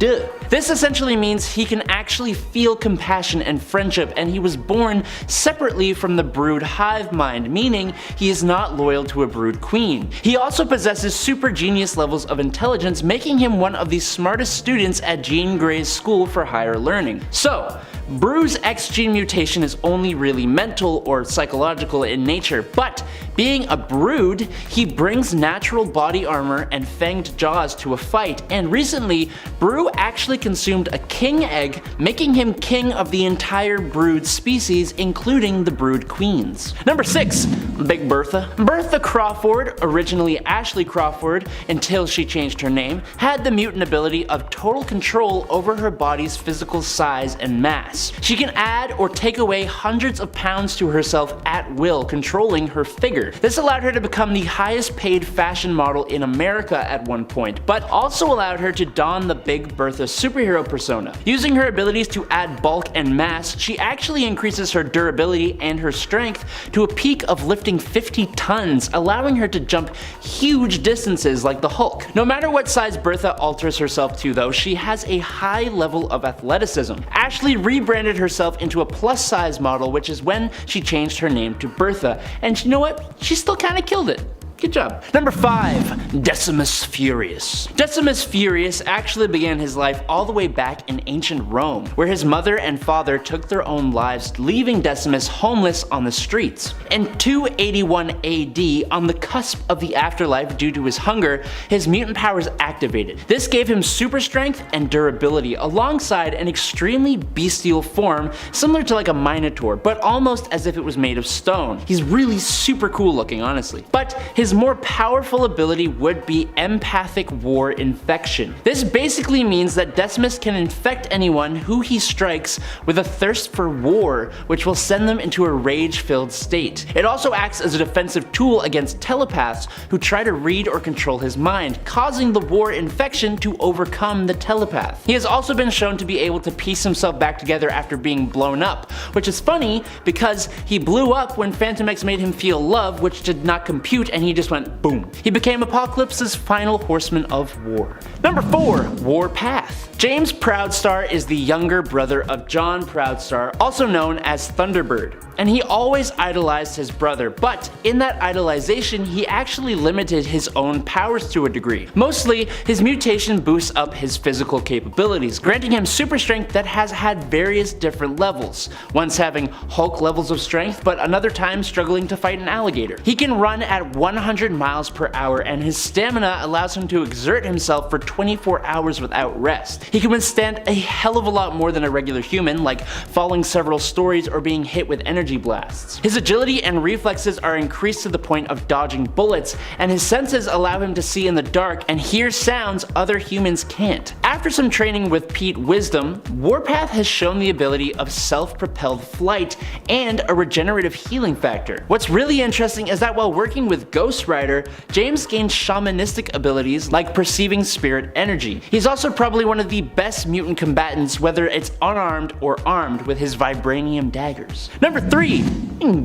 This essentially means he can actually feel compassion and friendship, and he was born separately from the Brood hive mind, meaning he is not loyal to a Brood queen. He also possesses super genius levels of intelligence, making him one of the smartest students at Jean Grey's School for Higher Learning. So, Broo's X gene mutation is only really mental or psychological in nature, but being a Brood, he brings natural body armor and fanged jaws to a fight, and recently, Broo actually consumed a king egg, making him king of the entire Brood species, including the Brood queens. Number 6. Big Bertha. Bertha Crawford, originally Ashley Crawford until she changed her name, had the mutant ability of total control over her body's physical size and mass. She can add or take away hundreds of pounds to herself at will, controlling her figure. This allowed her to become the highest paid fashion model in America at one point, but also allowed her to don the Big Bertha superhero persona. Using her abilities to add bulk and mass, she actually increases her durability and her strength to a peak of lifting 50 tons, allowing her to jump huge distances like the Hulk. No matter what size Bertha alters herself to though, she has a high level of athleticism. Ashley rebranded herself into a plus size model, which is when she changed her name to Bertha, and you know what? She still kinda killed it. Good job. Number 5. Decimus Furious. Decimus Furious actually began his life all the way back in ancient Rome, where his mother and father took their own lives, leaving Decimus homeless on the streets. In 281 AD, on the cusp of the afterlife due to his hunger, his mutant powers activated. This gave him super strength and durability, alongside an extremely bestial form similar to like a minotaur, but almost as if it was made of stone. He's really super cool looking, honestly. But his his more powerful ability would be Empathic War Infection. This basically means that Decimus can infect anyone who he strikes with a thirst for war, which will send them into a rage-filled state. It also acts as a defensive tool against telepaths who try to read or control his mind, causing the war infection to overcome the telepath. He has also been shown to be able to piece himself back together after being blown up, which is funny because he blew up when Phantom X made him feel love, which did not compute, and he just went boom. He became Apocalypse's final horseman of war. Number 4. Warpath. James Proudstar is the younger brother of John Proudstar, also known as Thunderbird, and he always idolized his brother, but in that idolization he actually limited his own powers to a degree. Mostly, his mutation boosts up his physical capabilities, granting him super strength that has had various different levels, once having Hulk levels of strength, but another time struggling to fight an alligator. He can run at 100 miles per hour, and his stamina allows him to exert himself for 24 hours without rest. He can withstand a hell of a lot more than a regular human, like falling several stories or being hit with energy blasts. His agility and reflexes are increased to the point of dodging bullets, and his senses allow him to see in the dark and hear sounds other humans can't. After some training with Pete Wisdom, Warpath has shown the ability of self-propelled flight and a regenerative healing factor. What's really interesting is that while working with Ghost Rider, James gained shamanistic abilities like perceiving spirit energy. He's also probably one of the best mutant combatants, whether it's unarmed or armed with his vibranium daggers. Number 3.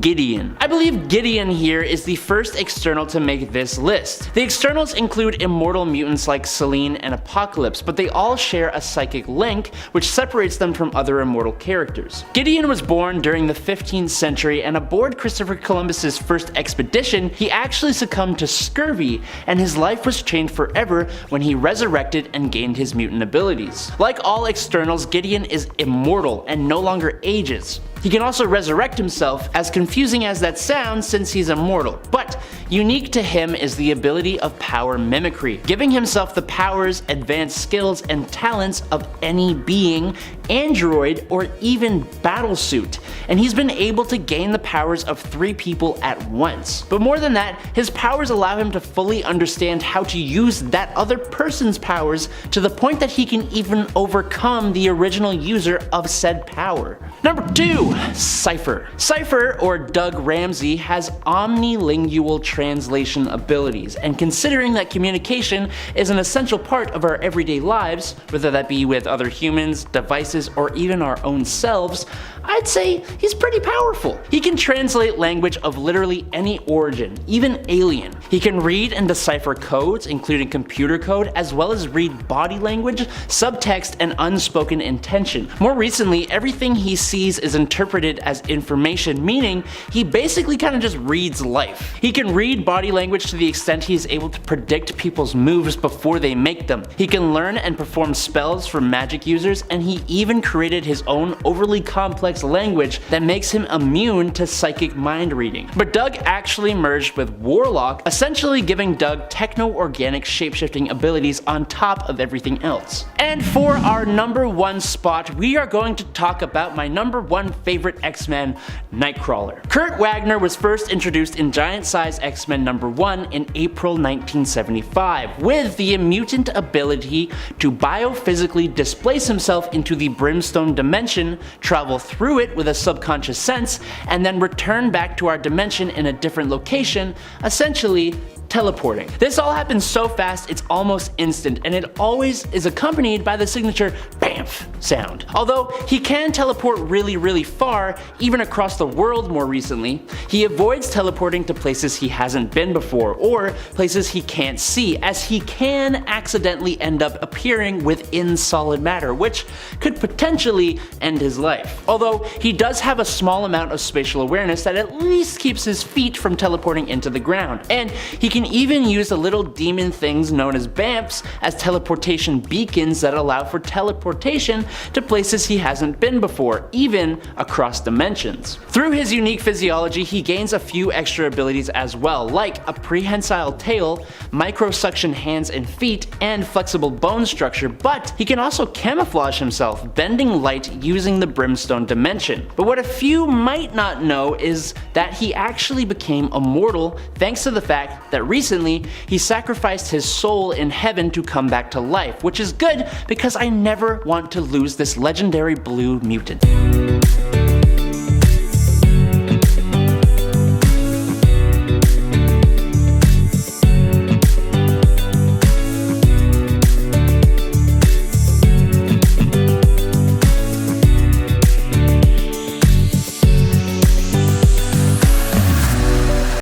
Gideon. I believe Gideon here is the first external to make this list. The externals include immortal mutants like Selene and Apocalypse, but they all share a psychic link which separates them from other immortal characters. Gideon was born during the 15th century, and aboard Christopher Columbus's first expedition, he actually succumbed to scurvy, and his life was changed forever when he resurrected and gained his mutant abilities. Like all externals, Gideon is immortal and no longer ages. He can also resurrect himself, as confusing as that sounds since he's immortal, but unique to him is the ability of power mimicry, giving himself the powers, advanced skills, and talents of any being, android, or even battlesuit, and he's been able to gain the powers of 3 people at once. But more than that, his powers allow him to fully understand how to use that other person's powers to the point that he can even overcome the original user of said power. Number 2. Cypher. Cypher, or Doug Ramsey, has omnilingual translation abilities, and considering that communication is an essential part of our everyday lives, whether that be with other humans, devices, or even our own selves, I'd say he's pretty powerful. He can translate language of literally any origin, even alien. He can read and decipher codes, including computer code, as well as read body language, subtext, and unspoken intention. More recently, everything he sees is interpreted as information, meaning he basically kind of just reads life. He can read body language to the extent he is able to predict people's moves before they make them. He can learn and perform spells for magic users, and he even created his own overly complex language that makes him immune to psychic mind reading. But Doug actually merged with Warlock, essentially giving Doug techno-organic shapeshifting abilities on top of everything else. And for our number 1 spot, we are going to talk about my number 1 favorite X-Men, Nightcrawler. Kurt Wagner was first introduced in Giant Size X-Men number 1 in April 1975, with the mutant ability to biophysically displace himself into the Brimstone dimension, travel through it with a subconscious sense, and then return back to our dimension in a different location, essentially teleporting. This all happens so fast it's almost instant, and it always is accompanied by the signature BAMF sound. Although he can teleport really far, even across the world more recently, he avoids teleporting to places he hasn't been before, or places he can't see, as he can accidentally end up appearing within solid matter, which could potentially end his life. Although he does have a small amount of spatial awareness that at least keeps his feet from teleporting into the ground, and he can even use the little demon things known as BAMFs as teleportation beacons that allow for teleportation to places he hasn't been before, even across dimensions. Through his unique physiology, he gains a few extra abilities as well, like a prehensile tail, microsuction hands and feet, and flexible bone structure, but he can also camouflage himself, bending light using the Brimstone dimension. But what a few might not know is that he actually became immortal thanks to the fact that recently, he sacrificed his soul in heaven to come back to life, which is good because I never want to lose this legendary blue mutant.